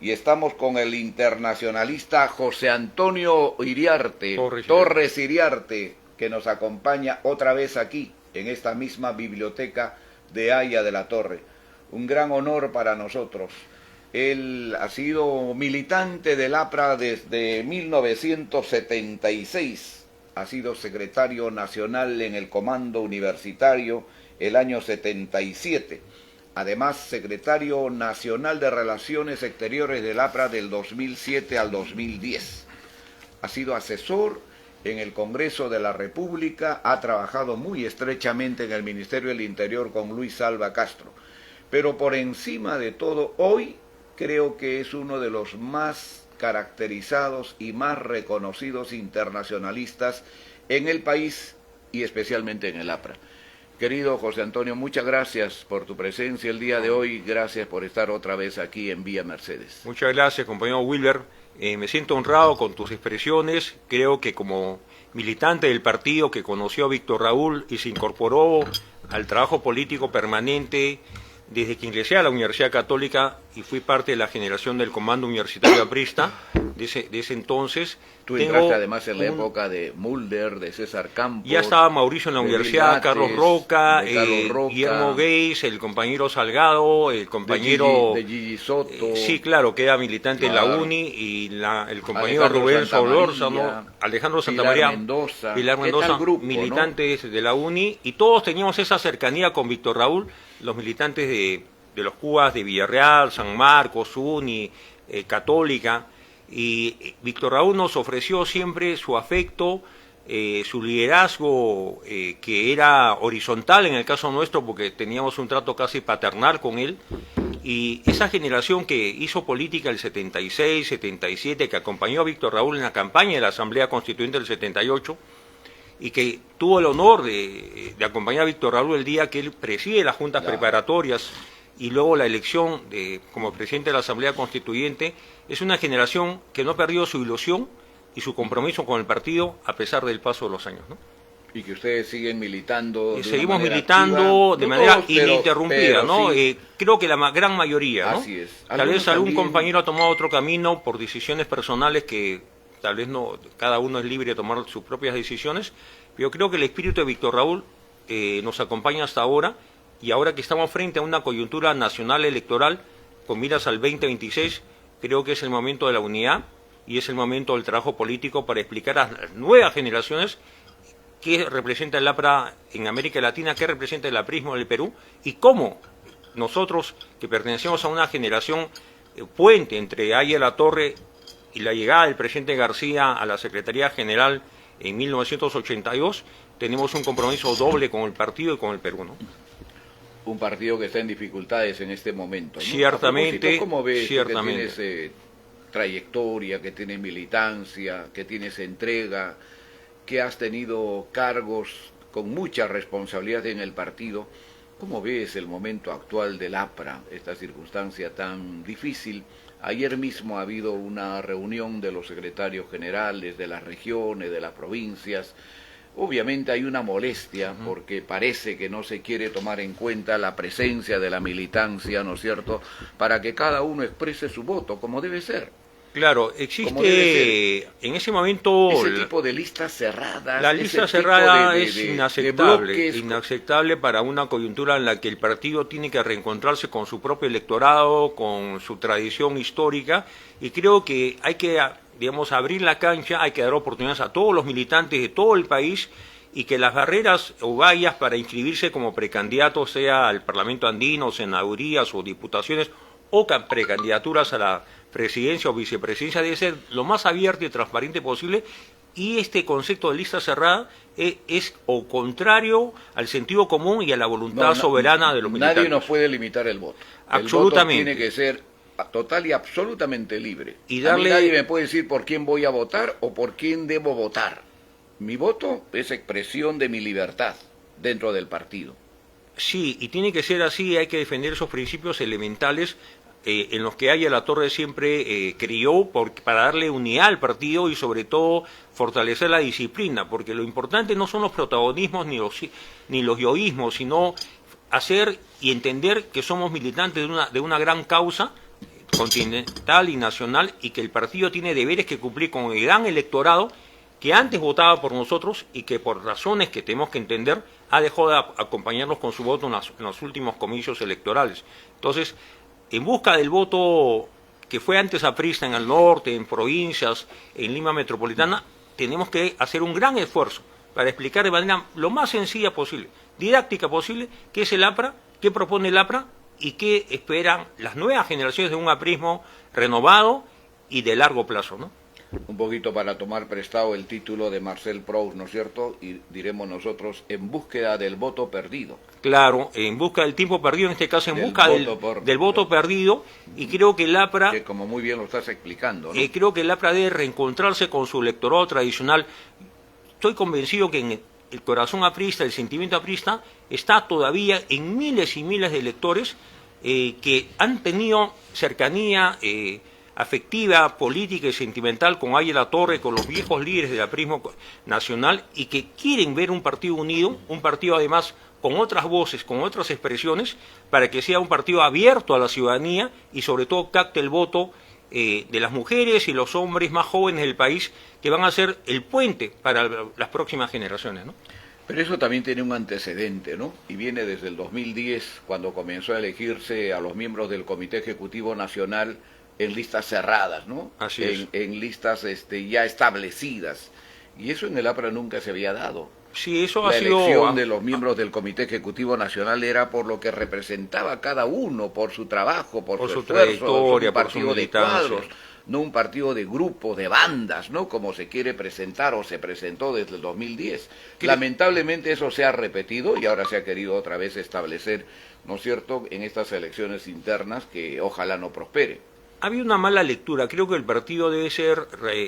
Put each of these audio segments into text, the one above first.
y estamos con el internacionalista José Antonio Torres Iriarte, que nos acompaña otra vez aquí, en esta misma biblioteca de Haya de la Torre. Un gran honor para nosotros. Él ha sido militante del APRA desde 1976, ha sido secretario nacional en el Comando Universitario el año 77, además secretario nacional de Relaciones Exteriores del APRA del 2007 al 2010. Ha sido asesor en el Congreso de la República, ha trabajado muy estrechamente en el Ministerio del Interior con Luis Alva Castro, pero por encima de todo, hoy creo que es uno de los más caracterizados y más reconocidos internacionalistas en el país y especialmente en el APRA. Querido José Antonio, muchas gracias por tu presencia el día de hoy, gracias por estar otra vez aquí en Vía Mercedes. Muchas gracias, compañero Wilber. Me siento honrado con tus expresiones. Creo que como militante del partido que conoció a Víctor Raúl y se incorporó al trabajo político permanente desde que ingresé a la Universidad Católica y fui parte de la generación del Comando Universitario Aprista, de ese entonces. Tú entraste además en la época de Mulder, de César Campos. Ya estaba Mauricio en la universidad, Carlos Roca, Guillermo Geis, el compañero Salgado, el compañero... De Gigi Soto. Sí, claro, que era militante en la UNI, y el compañero Rubén Solórzano, Alejandro Santamaría, Pilar Mendoza, grupo, militantes, ¿no?, de la UNI, y todos teníamos esa cercanía con Víctor Raúl, los militantes de los Cubas de Villarreal, San Marcos, UNI, Católica, y Víctor Raúl nos ofreció siempre su afecto, su liderazgo, que era horizontal en el caso nuestro porque teníamos un trato casi paternal con él, y esa generación que hizo política el 76, 77, que acompañó a Víctor Raúl en la campaña de la Asamblea Constituyente del 78, y que tuvo el honor de acompañar a Víctor Raúl el día que él preside las juntas preparatorias y luego la elección como presidente de la Asamblea Constituyente, es una generación que no ha perdido su ilusión y su compromiso con el partido a pesar del paso de los años, ¿no? Y que ustedes siguen militando. Seguimos militando de manera ininterrumpida, ¿no? Sí. Creo que la gran mayoría, ¿no? Así es. Tal vez algún compañero ha tomado otro camino por decisiones personales que tal vez no, cada uno es libre de tomar sus propias decisiones, pero creo que el espíritu de Víctor Raúl nos acompaña hasta ahora, y ahora que estamos frente a una coyuntura nacional electoral con miras al 2026, creo que es el momento de la unidad y es el momento del trabajo político para explicar a las nuevas generaciones qué representa el APRA en América Latina, qué representa el aprismo del Perú, y cómo nosotros, que pertenecemos a una generación puente entre Haya de la Torre y la llegada del presidente García a la Secretaría General en 1982, tenemos un compromiso doble con el partido y con el Perú, ¿no? Un partido que está en dificultades en este momento, ¿no? Ciertamente. ¿Cómo ves ciertamente. Que tienes trayectoria, que tienes militancia, que tienes entrega, que has tenido cargos con mucha responsabilidad en el partido? ¿Cómo ves el momento actual del APRA, esta circunstancia tan difícil? Ayer mismo ha habido una reunión de los secretarios generales de las regiones, de las provincias. Obviamente hay una molestia porque parece que no se quiere tomar en cuenta la presencia de la militancia, ¿no es cierto?, para que cada uno exprese su voto, como debe ser. Claro, existe en ese momento ese tipo de listas cerradas. La lista cerrada es inaceptable, inaceptable para una coyuntura en la que el partido tiene que reencontrarse con su propio electorado, con su tradición histórica, y creo que hay que, digamos, abrir la cancha, hay que dar oportunidades a todos los militantes de todo el país, y que las barreras o vallas para inscribirse como precandidatos, sea al Parlamento Andino, senadurías o diputaciones, o precandidaturas a la presidencia o vicepresidencia, debe ser lo más abierto y transparente posible, y este concepto de lista cerrada es o contrario al sentido común y a la voluntad soberana de los militantes. Nadie nos puede limitar el voto. Absolutamente. El voto tiene que ser total y absolutamente libre. Y darle... A mí nadie me puede decir por quién voy a votar o por quién debo votar. Mi voto es expresión de mi libertad dentro del partido. Sí, y tiene que ser así, hay que defender esos principios elementales en los que Haya de la Torre siempre crió para darle unidad al partido y sobre todo fortalecer la disciplina, porque lo importante no son los protagonismos ni los yoísmos, sino hacer y entender que somos militantes de una gran causa, continental y nacional, y que el partido tiene deberes que cumplir con el gran electorado que antes votaba por nosotros y que por razones que tenemos que entender ha dejado de acompañarnos con su voto en los últimos comicios electorales. Entonces, en busca del voto que fue antes aprista en el norte, en provincias, en Lima metropolitana, tenemos que hacer un gran esfuerzo para explicar de manera lo más sencilla posible, didáctica posible, qué es el APRA, qué propone el APRA y qué esperan las nuevas generaciones de un aprismo renovado y de largo plazo, ¿no? Un poquito para tomar prestado el título de Marcel Proust, ¿no es cierto? Y diremos nosotros, en búsqueda del voto perdido. Claro, en busca del tiempo perdido, en este caso en busca del voto perdido, y creo que el APRA... Que como muy bien lo estás explicando, ¿no? Creo que el APRA debe reencontrarse con su electorado tradicional. Estoy convencido que en el corazón aprista, el sentimiento aprista, está todavía en miles y miles de electores que han tenido cercanía afectiva, política y sentimental con Aya La Torre, con los viejos líderes del aprismo nacional, y que quieren ver un partido unido, un partido además con otras voces, con otras expresiones, para que sea un partido abierto a la ciudadanía y sobre todo capte el voto de las mujeres y los hombres más jóvenes del país, que van a ser el puente para las próximas generaciones, ¿no? Pero eso también tiene un antecedente, ¿no? Y viene desde el 2010, cuando comenzó a elegirse a los miembros del Comité Ejecutivo Nacional en listas cerradas, ¿no? Así es. En listas ya establecidas. Y eso en el APRA nunca se había dado. Sí, eso la elección de los miembros del Comité Ejecutivo Nacional era por lo que representaba cada uno, por su trabajo, por su esfuerzo, un partido de cuadros, no un partido de grupos, de bandas, ¿no? Como se quiere presentar o se presentó desde el 2010. Lamentablemente eso se ha repetido y ahora se ha querido otra vez establecer, ¿no es cierto?, en estas elecciones internas que ojalá no prospere. Había una mala lectura. Creo que el partido debe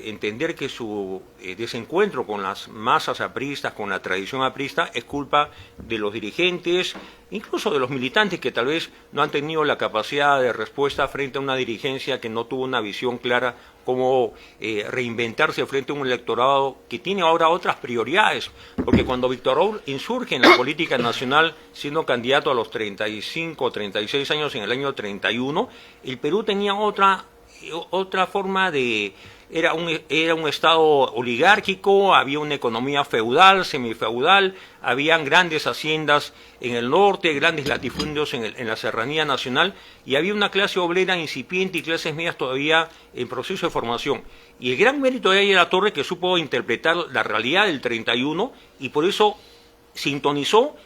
entender que su desencuentro con las masas apristas, con la tradición aprista, es culpa de los dirigentes, incluso de los militantes que tal vez no han tenido la capacidad de respuesta frente a una dirigencia que no tuvo una visión clara cómo reinventarse frente a un electorado que tiene ahora otras prioridades. Porque cuando Víctor Raúl insurge en la política nacional, siendo candidato a los 35 o 36 años en el año 31, el Perú tenía otra forma de... Era un estado oligárquico, había una economía feudal, semifeudal, habían grandes haciendas en el norte, grandes latifundios en la serranía nacional, y había una clase obrera incipiente y clases medias todavía en proceso de formación. Y el gran mérito de Aya La Torre, que supo interpretar la realidad del 31, y por eso sintonizó,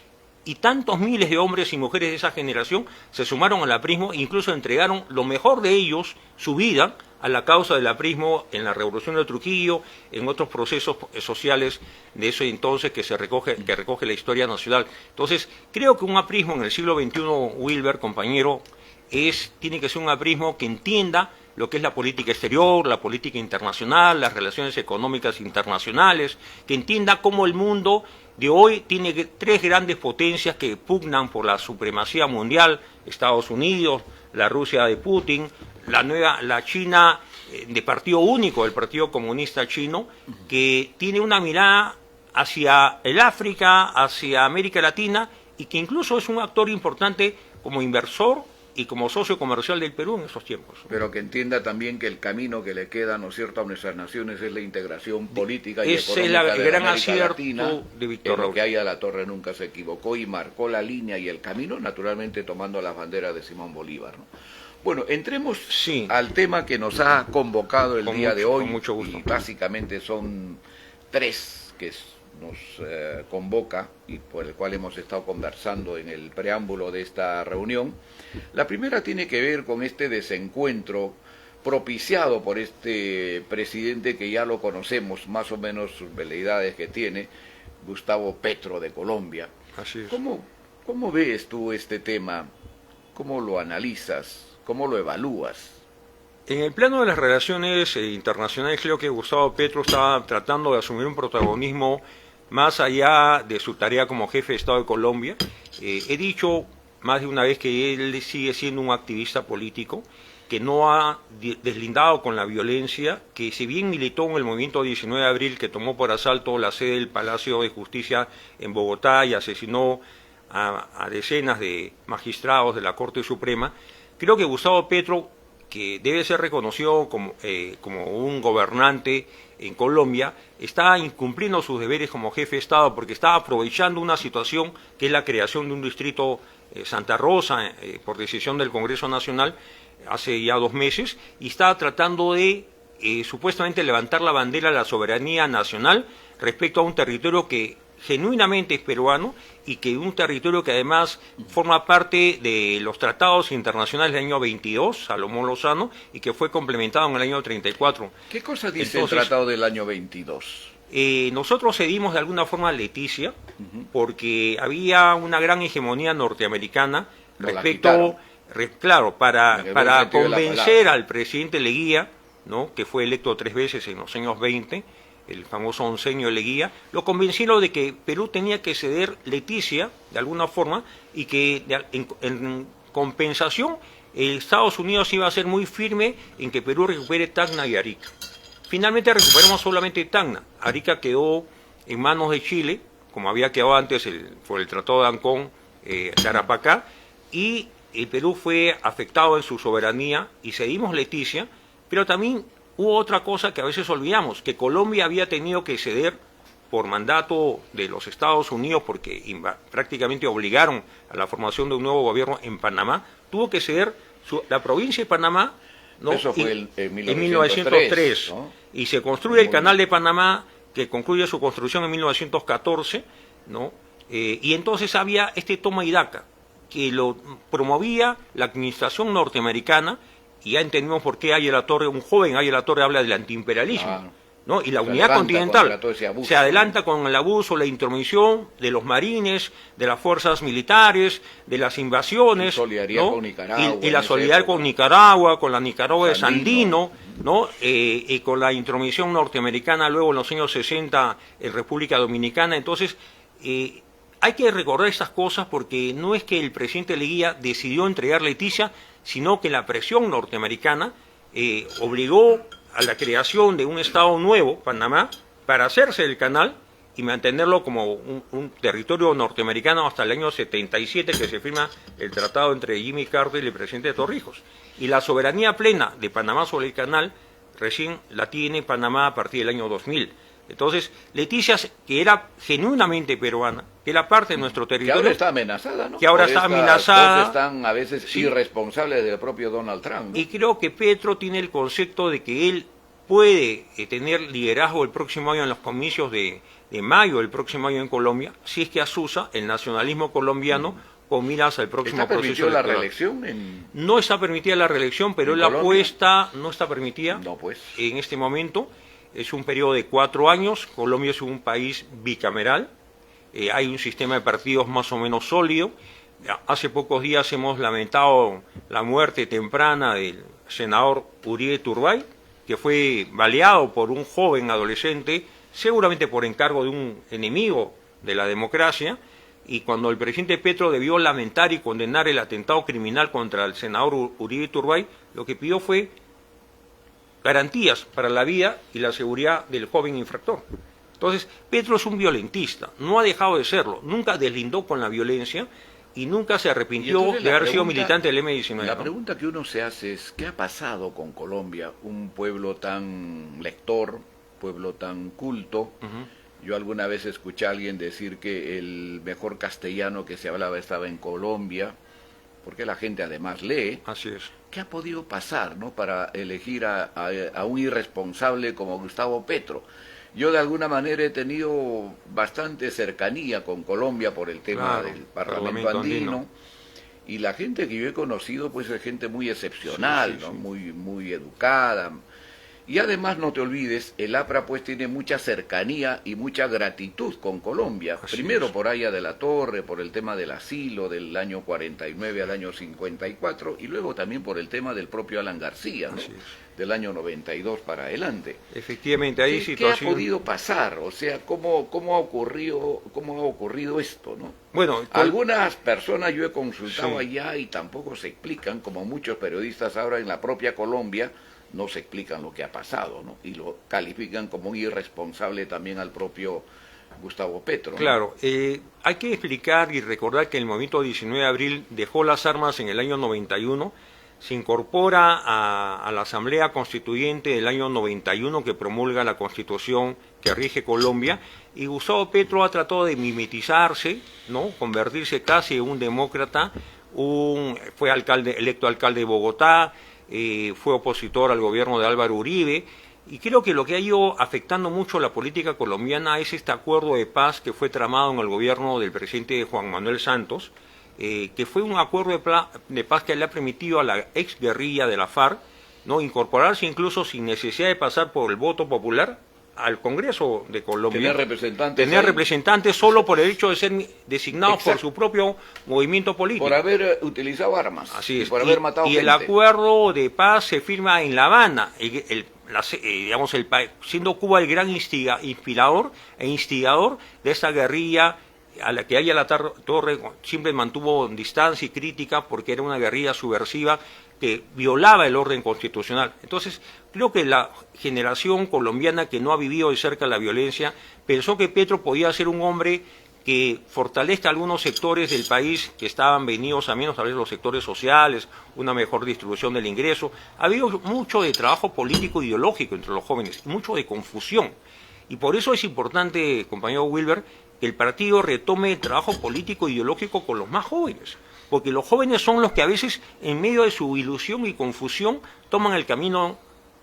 y tantos miles de hombres y mujeres de esa generación se sumaron al aprismo e incluso entregaron lo mejor de ellos, su vida, a la causa del aprismo en la Revolución de Trujillo, en otros procesos sociales de ese entonces que recoge la historia nacional. Entonces, creo que un aprismo en el siglo XXI, Wilber, compañero, tiene que ser un aprismo que entienda lo que es la política exterior, la política internacional, las relaciones económicas internacionales, que entienda cómo el mundo de hoy tiene tres grandes potencias que pugnan por la supremacía mundial: Estados Unidos, la Rusia de Putin, la China de partido único, el Partido Comunista Chino, que tiene una mirada hacia el África, hacia América Latina, y que incluso es un actor importante como inversor y como socio comercial del Perú en esos tiempos. Pero que entienda también que el camino que le queda, ¿no es cierto?, a nuestras naciones es la integración política y económica de gran América acierto Latina, de Víctor Raúl. Que Aya La Torre nunca se equivocó y marcó la línea y el camino, naturalmente tomando las banderas de Simón Bolívar, ¿no? Bueno, entremos al tema que nos ha convocado el día de hoy, y básicamente son tres que nos convoca y por el cual hemos estado conversando en el preámbulo de esta reunión. La primera tiene que ver con este desencuentro propiciado por este presidente que ya lo conocemos, más o menos sus veleidades que tiene, Gustavo Petro de Colombia. Así es. ¿Cómo ves tú este tema? ¿Cómo lo analizas? ¿Cómo lo evalúas? En el plano de las relaciones internacionales, creo que Gustavo Petro estaba tratando de asumir un protagonismo más allá de su tarea como jefe de Estado de Colombia. He dicho más de una vez que él sigue siendo un activista político, que no ha deslindado con la violencia, que si bien militó en el movimiento 19 de abril, que tomó por asalto la sede del Palacio de Justicia en Bogotá y asesinó a decenas de magistrados de la Corte Suprema, creo que Gustavo Petro que debe ser reconocido como un gobernante en Colombia, está incumpliendo sus deberes como jefe de Estado porque está aprovechando una situación que es la creación de un distrito Santa Rosa por decisión del Congreso Nacional hace ya 2 meses y está tratando de supuestamente levantar la bandera de la soberanía nacional respecto a un territorio que genuinamente es peruano y que un territorio que además forma parte de los tratados internacionales del año 22, Salomón Lozano, y que fue complementado en el año 34. ¿Qué cosa dice el tratado del año 22? Nosotros cedimos de alguna forma a Leticia porque había una gran hegemonía norteamericana respecto, claro, para convencer al presidente Leguía, ¿no?, que fue electo 3 veces en los años 20, el famoso onceño de Leguía, lo convencieron de que Perú tenía que ceder Leticia de alguna forma y que en compensación Estados Unidos iba a ser muy firme en que Perú recupere Tacna y Arica. Finalmente recuperamos solamente Tacna. Arica quedó en manos de Chile, como había quedado antes por el Tratado de Ancón, Tarapacá, y el Perú fue afectado en su soberanía y cedimos Leticia, pero también hubo otra cosa que a veces olvidamos, que Colombia había tenido que ceder por mandato de los Estados Unidos, porque prácticamente obligaron a la formación de un nuevo gobierno en Panamá, tuvo que ceder la provincia de Panamá, ¿no?, eso fue en 1903, ¿no? Y se construye el Canal de Panamá, que concluye su construcción en 1914, ¿no? Y entonces había este toma y daca, que lo promovía la administración norteamericana, y ya entendimos por qué Aya La Torre, un joven Aya La Torre, habla del antiimperialismo, ¿no? Y la unidad continental se adelanta con el abuso, la intromisión de los marines, de las fuerzas militares, de las invasiones, solidaridad con Nicaragua, y la solidaridad con Nicaragua, con la Nicaragua de Sandino, ¿no? Y con la intromisión norteamericana luego en los años 60 en República Dominicana. Entonces, hay que recordar estas cosas porque no es que el presidente Leguía decidió entregar Leticia, sino que la presión norteamericana obligó a la creación de un Estado nuevo, Panamá, para hacerse del canal y mantenerlo como un territorio norteamericano hasta el año 77, que se firma el tratado entre Jimmy Carter y el presidente Torrijos. Y la soberanía plena de Panamá sobre el canal recién la tiene Panamá a partir del año 2000. Entonces, Leticia, que era genuinamente peruana, que era parte de nuestro territorio... Que ahora está amenazada, ¿no? Que ahora está amenazada... Están a veces irresponsables del propio Donald Trump, ¿no? Y creo que Petro tiene el concepto de que él puede tener liderazgo el próximo año en los comicios de mayo del próximo año en Colombia, si es que asusa el nacionalismo colombiano con miras al próximo proceso electoral. ¿Está permitida la reelección? No está permitida la reelección, pero la apuesta no está permitida en este momento. Es un periodo de 4 años, Colombia es un país bicameral, hay un sistema de partidos más o menos sólido. Hace pocos días hemos lamentado la muerte temprana del senador Uribe Turbay, que fue baleado por un joven adolescente, seguramente por encargo de un enemigo de la democracia, y cuando el presidente Petro debió lamentar y condenar el atentado criminal contra el senador Uribe Turbay, lo que pidió fue garantías para la vida y la seguridad del joven infractor. Entonces, Petro es un violentista, no ha dejado de serlo, nunca deslindó con la violencia y nunca se arrepintió de haber sido militante del M-19. La pregunta que uno se hace es, ¿qué ha pasado con Colombia? Un pueblo tan lector, pueblo tan culto. Yo alguna vez escuché a alguien decir que el mejor castellano que se hablaba estaba en Colombia, porque la gente además lee. Así es. ¿Qué ha podido pasar, ¿no?, para elegir a un irresponsable como Gustavo Petro? Yo de alguna manera he tenido bastante cercanía con Colombia por el tema del Parlamento andino, y la gente que yo he conocido pues es gente muy excepcional, ¿no? Muy educada. Y además no te olvides, el APRA pues tiene mucha cercanía y mucha gratitud con Colombia. Primero por Aya de la Torre, por el tema del asilo del año 49 al año 54, y luego también por el tema del propio Alan García, ¿no?, del año 92 para adelante. Efectivamente, hay situaciones... ¿Qué ha podido pasar? O sea, ¿cómo ha ocurrido esto, no? Bueno, algunas personas yo he consultado allá y tampoco se explican, como muchos periodistas ahora en la propia Colombia, no se explican lo que ha pasado, ¿no? Y lo califican como un irresponsable también al propio Gustavo Petro, ¿no? Claro, hay que explicar y recordar que el movimiento 19 de abril dejó las armas en el año 91 se incorpora a la Asamblea Constituyente del año 91 que promulga la Constitución que rige Colombia, y Gustavo Petro ha tratado de mimetizarse, ¿no? Convertirse casi en un demócrata, fue electo alcalde de Bogotá, fue opositor al gobierno de Álvaro Uribe, y creo que lo que ha ido afectando mucho la política colombiana es este acuerdo de paz que fue tramado en el gobierno del presidente Juan Manuel Santos, que fue un acuerdo de paz que le ha permitido a la exguerrilla de la FARC, ¿no? Incorporarse incluso sin necesidad de pasar por el voto popular al Congreso de Colombia. Tener representantes solo por el hecho de ser designados por su propio movimiento político. Por haber utilizado armas. Así es. Y por haber matado gente. El acuerdo de paz se firma en La Habana, siendo Cuba el gran inspirador e instigador de esa guerrilla a la que la Torre siempre mantuvo distancia y crítica porque era una guerrilla subversiva que violaba el orden constitucional. Entonces, creo que la generación colombiana que no ha vivido de cerca la violencia pensó que Petro podía ser un hombre que fortalezca algunos sectores del país que estaban venidos a menos, tal vez los sectores sociales, una mejor distribución del ingreso. Ha habido mucho de trabajo político e ideológico entre los jóvenes, mucho de confusión. Y por eso es importante, compañero Wilber, que el partido retome el trabajo político e ideológico con los más jóvenes, porque los jóvenes son los que a veces, en medio de su ilusión y confusión, toman el camino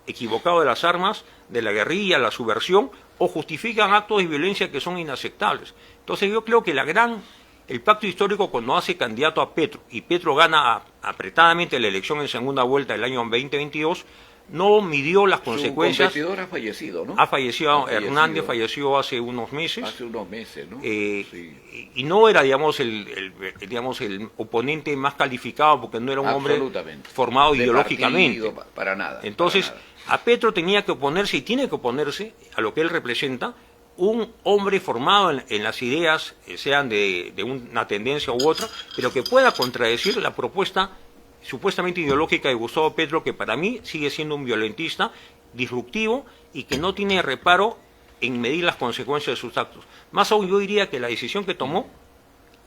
equivocado de las armas, de la guerrilla, la subversión, o justifican actos de violencia que son inaceptables. Entonces yo creo que el pacto histórico, cuando hace candidato a Petro, y Petro gana apretadamente la elección en segunda vuelta del año 2022, no midió las consecuencias. Su competidor ha fallecido, ¿no? Ha fallecido, Hernández falleció hace unos meses. Hace unos meses, ¿no? Sí. Y no era, digamos, el oponente más calificado, porque no era un hombre formado ideológicamente. Partido, para nada. Entonces, para nada. A Petro tenía que oponerse, y tiene que oponerse a lo que él representa, un hombre formado en las ideas, sean de una tendencia u otra, pero que pueda contradecir la propuesta supuestamente ideológica de Gustavo Petro, que para mí sigue siendo un violentista, disruptivo, y que no tiene reparo en medir las consecuencias de sus actos. Más aún, yo diría que la decisión que tomó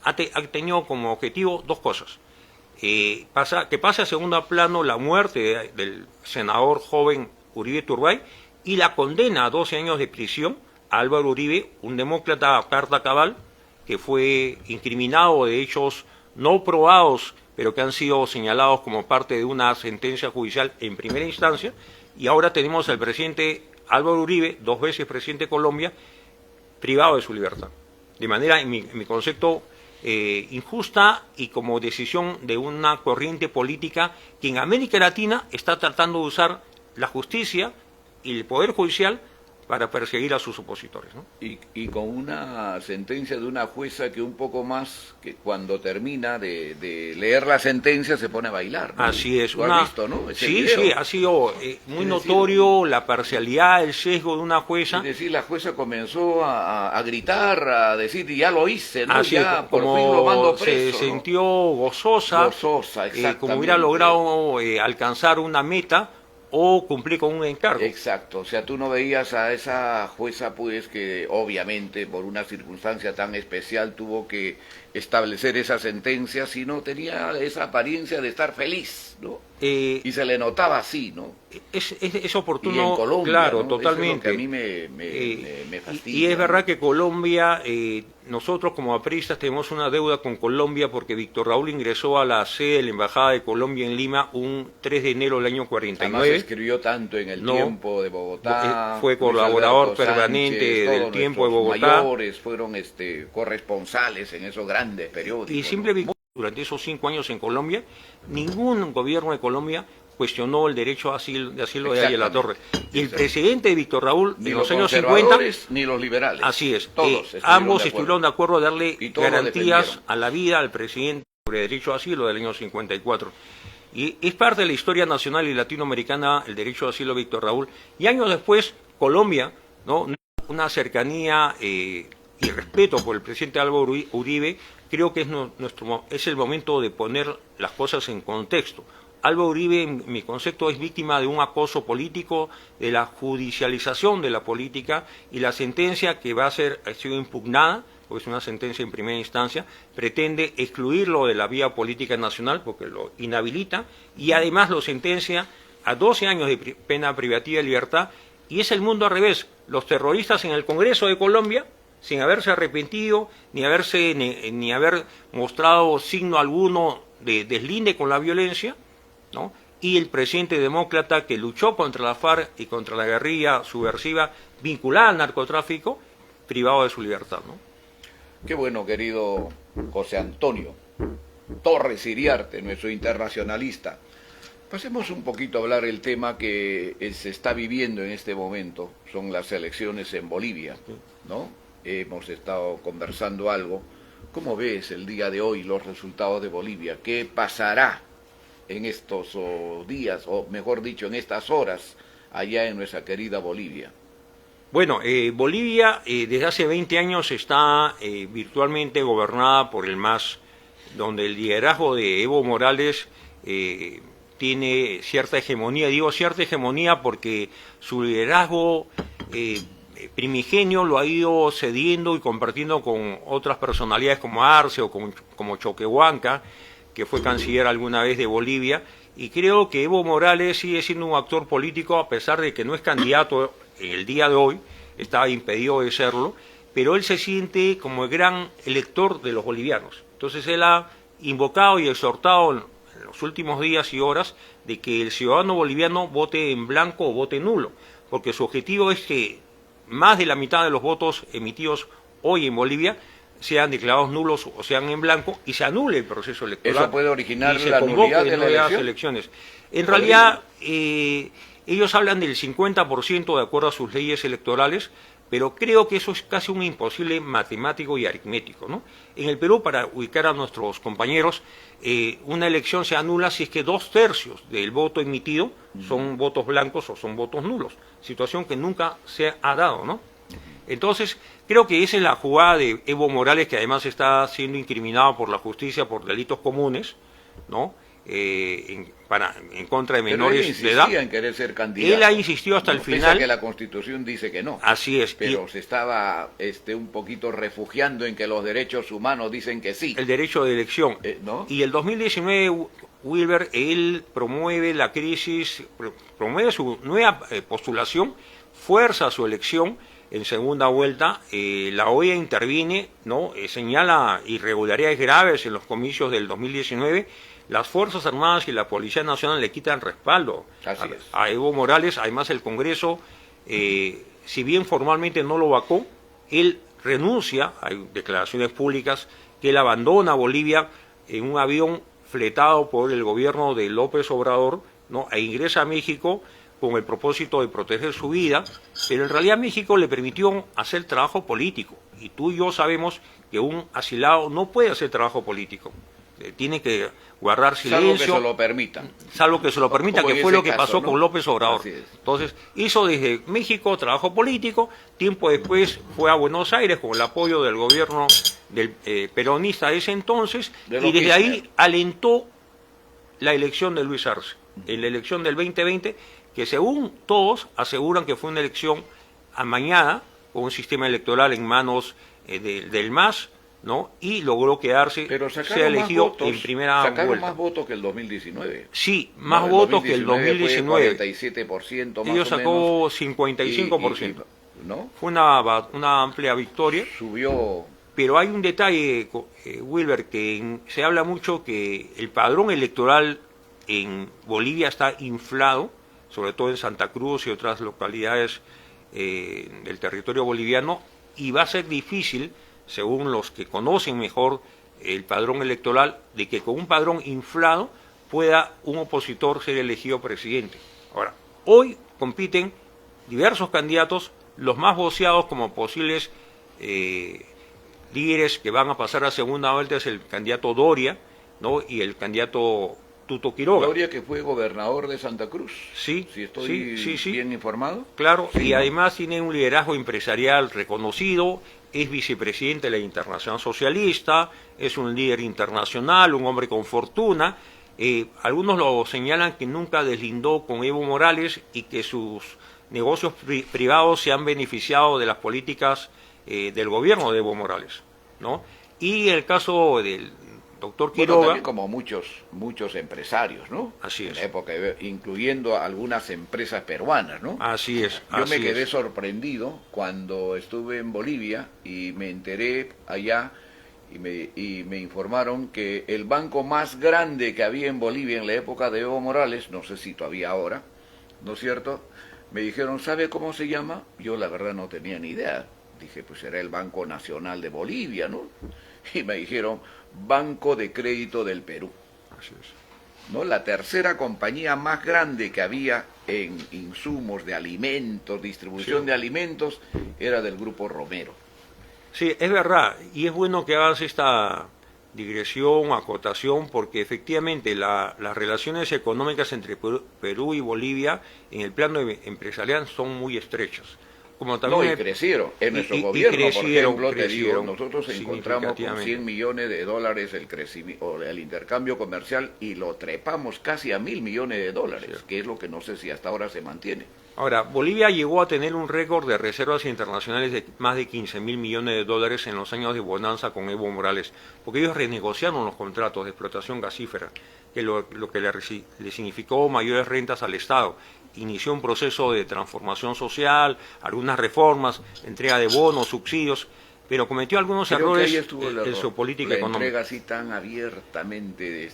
ha tenido como objetivo dos cosas. Que pase a segundo plano la muerte del senador joven Uribe Turbay y la condena a 12 años de prisión a Álvaro Uribe, un demócrata a carta cabal, que fue incriminado de hechos no probados, pero que han sido señalados como parte de una sentencia judicial en primera instancia, y ahora tenemos al presidente Álvaro Uribe, 2 veces presidente de Colombia, privado de su libertad. De manera, en mi concepto, injusta, y como decisión de una corriente política que en América Latina está tratando de usar la justicia y el poder judicial para perseguir a sus opositores, ¿no? Y con una sentencia de una jueza que un poco más, que cuando termina de leer la sentencia se pone a bailar, ¿no? Así es. ¿Lo has visto, no? Sí, ha sido muy notorio la parcialidad, el sesgo de una jueza. Es decir, la jueza comenzó a gritar, a decir, ya lo hice, ¿no? Así ya es, por fin lo mando preso, se sintió gozosa, como hubiera logrado alcanzar una meta o cumplir con un encargo. Exacto, o sea, tú no veías a esa jueza, pues, que obviamente por una circunstancia tan especial tuvo que establecer esa sentencia, sino tenía esa apariencia de estar feliz, ¿no? Y se le notaba así, ¿no? Es oportuno, y en Colombia, claro, ¿no? totalmente. Eso es lo que a mí me fastidia. Y es verdad que Colombia, nosotros como apristas tenemos una deuda con Colombia, porque Víctor Raúl ingresó a la sede de la Embajada de Colombia en Lima un 3 de enero del año 49. Además escribió tanto en El Tiempo de Bogotá. Fue colaborador permanente del Tiempo de Bogotá. Mayores fueron corresponsales en esos grandes periódicos. Y simplemente durante esos 5 años en Colombia, ningún gobierno de Colombia cuestionó el derecho de asilo de Ariel La Torre. Y el presidente de Víctor Raúl, ni en los años 50... ni los liberales. Así es. Todos ambos estuvieron de acuerdo a darle garantías a la vida al presidente sobre derecho a asilo del año 54. Y es parte de la historia nacional y latinoamericana el derecho a asilo de Víctor Raúl. Y años después, Colombia, ¿no? Una cercanía y respeto por el presidente Álvaro Uribe, creo que es el momento de poner las cosas en contexto. Álvaro Uribe, en mi concepto, es víctima de un acoso político, de la judicialización de la política, y la sentencia que ha sido impugnada porque es una sentencia en primera instancia, pretende excluirlo de la vía política nacional porque lo inhabilita y además lo sentencia a 12 años de pena privativa de libertad, y es el mundo al revés. Los terroristas en el Congreso de Colombia, sin haberse arrepentido, ni haber mostrado signo alguno de deslinde con la violencia, ¿no? Y el presidente demócrata que luchó contra la FARC y contra la guerrilla subversiva vinculada al narcotráfico, privado de su libertad, ¿no? Qué bueno, querido José Antonio Torres Iriarte, nuestro internacionalista. Pasemos un poquito a hablar el tema que se está viviendo en este momento, son las elecciones en Bolivia, ¿no? Hemos estado conversando algo. ¿Cómo ves el día de hoy los resultados de Bolivia? ¿Qué pasará en estos días, o mejor dicho, en estas horas, allá en nuestra querida Bolivia? Bueno, Bolivia desde hace 20 años está virtualmente gobernada por el MAS, donde el liderazgo de Evo Morales tiene cierta hegemonía. Digo cierta hegemonía porque su liderazgo primigenio lo ha ido cediendo y compartiendo con otras personalidades como Arce o como Choquehuanca, que fue canciller alguna vez de Bolivia, y creo que Evo Morales sigue siendo un actor político a pesar de que no es candidato en el día de hoy, estaba impedido de serlo, pero él se siente como el gran elector de los bolivianos. Entonces él ha invocado y exhortado en los últimos días y horas de que el ciudadano boliviano vote en blanco o vote nulo, porque su objetivo es que más de la mitad de los votos emitidos hoy en Bolivia sean declarados nulos o sean en blanco y se anule el proceso electoral. ¿Eso puede originar la nulidad de las elecciones? En realidad, ellos hablan del 50% de acuerdo a sus leyes electorales, pero creo que eso es casi un imposible matemático y aritmético, ¿no? En el Perú, para ubicar a nuestros compañeros, una elección se anula si es que 2/3 del voto emitido son votos blancos o son votos nulos, situación que nunca se ha dado, ¿no? Entonces, creo que esa es la jugada de Evo Morales, que además está siendo incriminado por la justicia por delitos comunes, ¿no? En contra de menores de edad. Pero él insistía en querer ser candidato. Él ha insistido hasta el final. Pese a que la Constitución dice que no. Así es. Pero se estaba un poquito refugiando en que los derechos humanos dicen que sí. El derecho de elección. ¿No? Y el 2019, Wilber, él promueve la crisis, promueve su nueva postulación, fuerza su elección en segunda vuelta. La OEA interviene, ¿no? Señala irregularidades graves en los comicios del 2019. Las Fuerzas Armadas y la Policía Nacional le quitan respaldo a Evo Morales. Además, el Congreso, si bien formalmente no lo vacó, él renuncia, hay declaraciones públicas, que él abandona Bolivia en un avión fletado por el gobierno de López Obrador, ¿no? E ingresa a México con el propósito de proteger su vida, pero en realidad México le permitió hacer trabajo político, y tú y yo sabemos que un asilado no puede hacer trabajo político. Tiene que guardar silencio. Salvo que se lo permitan. Salvo que se lo permita, que fue lo que pasó, ¿no?, con López Obrador. Entonces, hizo desde México trabajo político, tiempo después fue a Buenos Aires con el apoyo del gobierno del peronista de ese entonces, y desde ahí alentó la elección de Luis Arce, en la elección del 2020, que según todos aseguran que fue una elección amañada, con un sistema electoral en manos del MAS, ¿no? Y logró quedarse, se elegido en primera vuelta. Sacaron más votos que el 2019. Sí, más votos que el 2019. Fue 47% más. Ellos sacó 55%. ¿No? Fue una amplia victoria. Subió. Pero hay un detalle, Wilber, que se habla mucho que el padrón electoral en Bolivia está inflado, sobre todo en Santa Cruz y otras localidades del territorio boliviano, y va a ser difícil, según los que conocen mejor el padrón electoral, de que con un padrón inflado pueda un opositor ser elegido presidente. Ahora, hoy compiten diversos candidatos, los más voceados como posibles líderes que van a pasar a segunda vuelta es el candidato Doria, ¿no?, y el candidato Tuto Quiroga. Doria, que fue gobernador de Santa Cruz. Sí, si estoy bien informado. Claro, sí, y además tiene un liderazgo empresarial reconocido, es vicepresidente de la Internacional Socialista, es un líder internacional, un hombre con fortuna. Algunos lo señalan que nunca deslindó con Evo Morales y que sus negocios privados se han beneficiado de las políticas del gobierno de Evo Morales. ¿no? Y el caso del doctor Bueno, Quiroga... también como muchos empresarios, ¿no? Así es. En la época, incluyendo algunas empresas peruanas, ¿no? Así es. Yo me quedé sorprendido cuando estuve en Bolivia y me enteré allá y me informaron que el banco más grande que había en Bolivia en la época de Evo Morales, no sé si todavía ahora, ¿no es cierto? Me dijeron, ¿sabe cómo se llama? Yo la verdad no tenía ni idea. Dije, pues será el Banco Nacional de Bolivia, ¿no? Y me dijeron, Banco de Crédito del Perú. Así es. ¿No? La tercera compañía más grande que había en insumos de alimentos, distribución de alimentos, era del Grupo Romero. Sí, es verdad, y es bueno que hagas esta digresión, acotación, porque efectivamente las relaciones económicas entre Perú y Bolivia en el plano empresarial son muy estrechas. Como también y crecieron. En nuestro gobierno, por ejemplo, te digo, nosotros encontramos con 100 millones de dólares el intercambio comercial y lo trepamos casi a 1.000 millones de dólares, sí, que es lo que no sé si hasta ahora se mantiene. Ahora, Bolivia llegó a tener un récord de reservas internacionales de más de 15.000 millones de dólares en los años de bonanza con Evo Morales, porque ellos renegociaron los contratos de explotación gasífera, que lo que le significó mayores rentas al Estado. Inició un proceso de transformación social, algunas reformas, entrega de bonos, subsidios, pero cometió algunos errores en su política económica. La entrega así tan abiertamente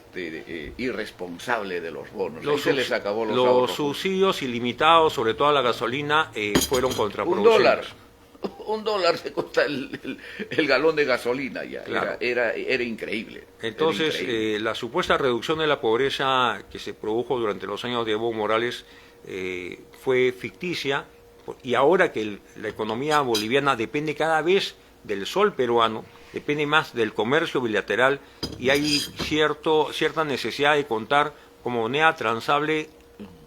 irresponsable de los bonos. Los subsidios ilimitados, sobre todo a la gasolina, fueron contraproducentes. $1 se cuesta el galón de gasolina ya, claro. Era increíble. Entonces, era increíble. La supuesta reducción de la pobreza que se produjo durante los años de Evo Morales fue ficticia, y ahora que la economía boliviana depende cada vez del sol peruano, depende más del comercio bilateral, y hay cierta necesidad de contar como moneda transable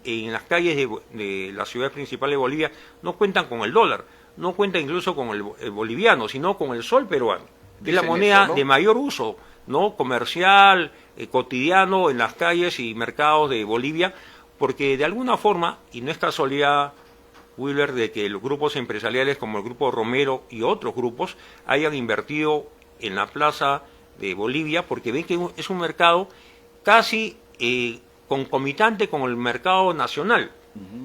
en las calles de la ciudad principal de Bolivia. No cuentan con el dólar, no cuentan incluso con el boliviano, sino con el sol peruano, que es la moneda eso, ¿no?, de mayor uso, ¿no?, comercial, cotidiano en las calles y mercados de Bolivia, porque de alguna forma, y no es casualidad, Wilber, de que los grupos empresariales como el Grupo Romero y otros grupos hayan invertido en la plaza de Bolivia, porque ven que es un mercado casi concomitante con el mercado nacional.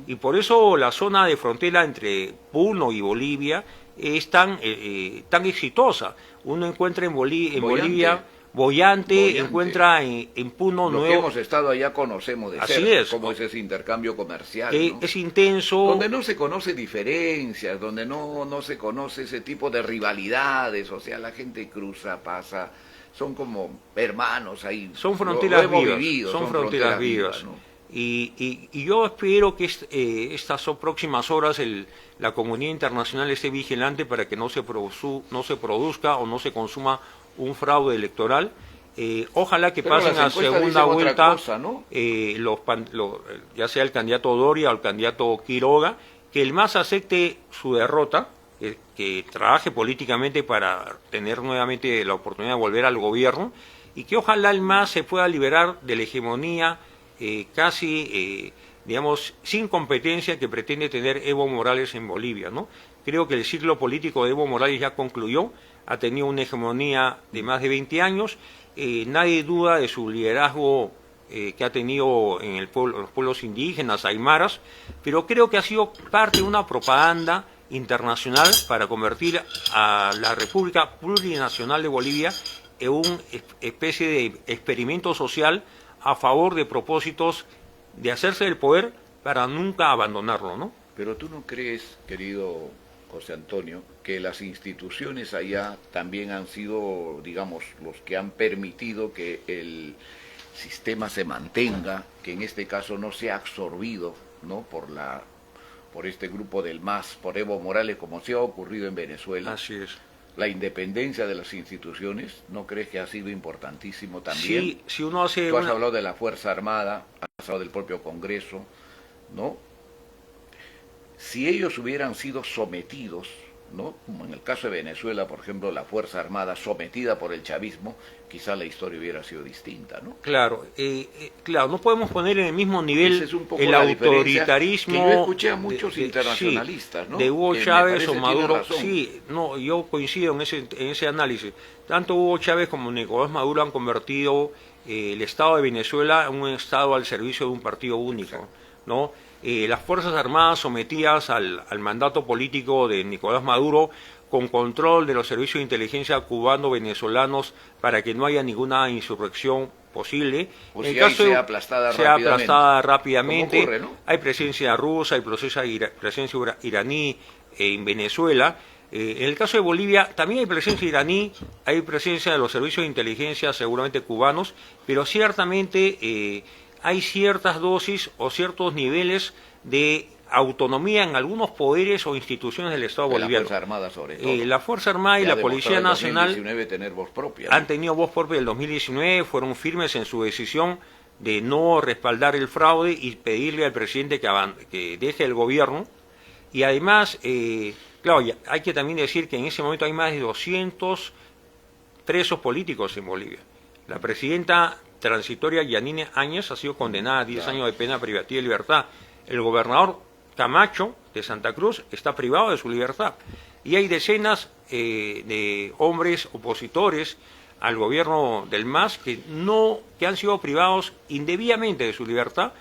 Y por eso la zona de frontera entre Puno y Bolivia es tan exitosa. Uno encuentra en Bolivia Boyante, encuentra en Puno Los que hemos estado allá conocemos de cerca cómo es ese intercambio comercial, ¿no? Es intenso. Donde no se conoce diferencias, donde no se conoce ese tipo de rivalidades, o sea, la gente cruza, pasa, son como hermanos ahí. Son fronteras vivas, vivido, son fronteras vivas, ¿no? Y yo espero que estas próximas horas la comunidad internacional esté vigilante para que no se produzca o no se consuma un fraude electoral. Ojalá que pasen a segunda vuelta cosa, ¿no? Ya sea el candidato Doria o el candidato Quiroga, que el MAS acepte su derrota, que trabaje políticamente para tener nuevamente la oportunidad de volver al gobierno, y que ojalá el MAS se pueda liberar de la hegemonía digamos, sin competencia que pretende tener Evo Morales en Bolivia, ¿no? Creo que el ciclo político de Evo Morales ya concluyó, ha tenido una hegemonía de más de 20 años, nadie duda de su liderazgo que ha tenido en los pueblos indígenas, aymaras, pero creo que ha sido parte de una propaganda internacional para convertir a la República Plurinacional de Bolivia en una especie de experimento social a favor de propósitos de hacerse del poder para nunca abandonarlo, ¿no? Pero tú no crees, querido José Antonio, que las instituciones allá también han sido, digamos, los que han permitido que el sistema se mantenga, que en este caso no sea absorbido, ¿no?, por este grupo del MAS, por Evo Morales, como se ha ocurrido en Venezuela? Así es. La independencia de las instituciones, ¿no crees que ha sido importantísimo también? Sí, si uno hace Tú has hablado de la Fuerza Armada, has hablado del propio Congreso, ¿no? Si ellos hubieran sido sometidos, ¿no? Como en el caso de Venezuela, por ejemplo, la Fuerza Armada sometida por el chavismo, quizá la historia hubiera sido distinta, ¿no? Claro, claro, no podemos poner en el mismo nivel el autoritarismo. Que yo escuché a muchos internacionalistas, sí, ¿no? de Hugo Chávez o Maduro. Sí, no, yo coincido en ese análisis. Tanto Hugo Chávez como Nicolás Maduro han convertido el Estado de Venezuela en un Estado al servicio de un partido único, ¿no? Las Fuerzas Armadas sometidas al mandato político de Nicolás Maduro, con control de los servicios de inteligencia cubano-venezolanos para que no haya ninguna insurrección posible. En el caso sea aplastada rápidamente. Ocurre, ¿no? Hay presencia rusa, hay presencia iraní en Venezuela. En el caso de Bolivia también hay presencia iraní, hay presencia de los servicios de inteligencia seguramente cubanos, pero ciertamente hay ciertas dosis o ciertos niveles de autonomía en algunos poderes o instituciones del Estado boliviano. La Fuerza Armada sobre todo. La Fuerza Armada y la Policía Nacional tener voz propia, ¿no? Han tenido voz propia en el 2019, fueron firmes en su decisión de no respaldar el fraude y pedirle al presidente que deje el gobierno. Y además, claro, hay que también decir que en ese momento hay más de 200 presos políticos en Bolivia. La presidenta transitoria Yanine Áñez ha sido condenada a 10 años de pena privativa de libertad. El gobernador Camacho de Santa Cruz está privado de su libertad. Y hay decenas de hombres opositores al gobierno del MAS que han sido privados indebidamente de su libertad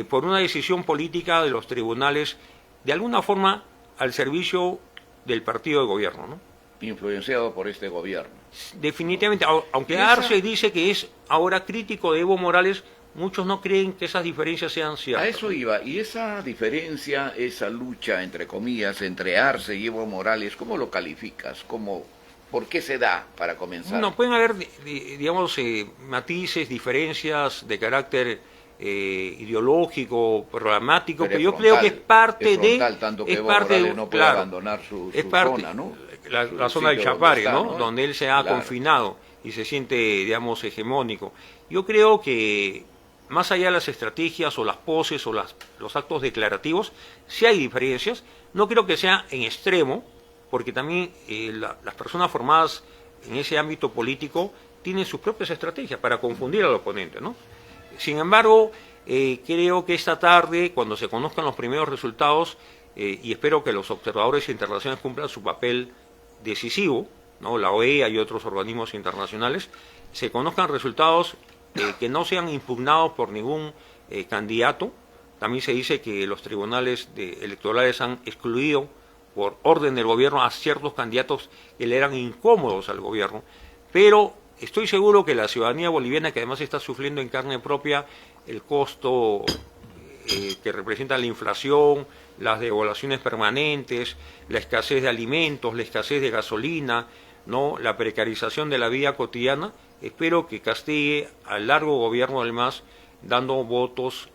por una decisión política de los tribunales, de alguna forma al servicio del partido de gobierno, ¿no? Influenciado por este gobierno. Definitivamente, aunque Arce dice que es ahora crítico de Evo Morales, muchos no creen que esas diferencias sean ciertas. A eso iba. Y esa diferencia, esa lucha, entre comillas, entre Arce y Evo Morales, ¿cómo lo calificas? ¿Por qué se da, para comenzar? No, pueden haber, digamos, matices, diferencias de carácter ideológico, programático, pero yo creo que es parte tanto que Evo Morales no puede abandonar su zona, ¿no? La zona del Chapare, ¿no? Donde él se ha confinado y se siente, digamos, hegemónico. Yo creo que más allá de las estrategias o las poses o los actos declarativos, sí hay diferencias. No creo que sea en extremo, porque también las personas formadas en ese ámbito político tienen sus propias estrategias para confundir al oponente, ¿no? Sin embargo, creo que esta tarde, cuando se conozcan los primeros resultados, y espero que los observadores internacionales cumplan su papel decisivo, ¿no? La OEA y otros organismos internacionales, se conozcan resultados que no sean impugnados por ningún candidato. También se dice que los tribunales electorales han excluido por orden del gobierno a ciertos candidatos que le eran incómodos al gobierno, pero estoy seguro que la ciudadanía boliviana, que además está sufriendo en carne propia el costo que representa la inflación, las devaluaciones permanentes, la escasez de alimentos, la escasez de gasolina, ¿no? La precarización de la vida cotidiana, espero que castigue al largo gobierno del MAS dando votos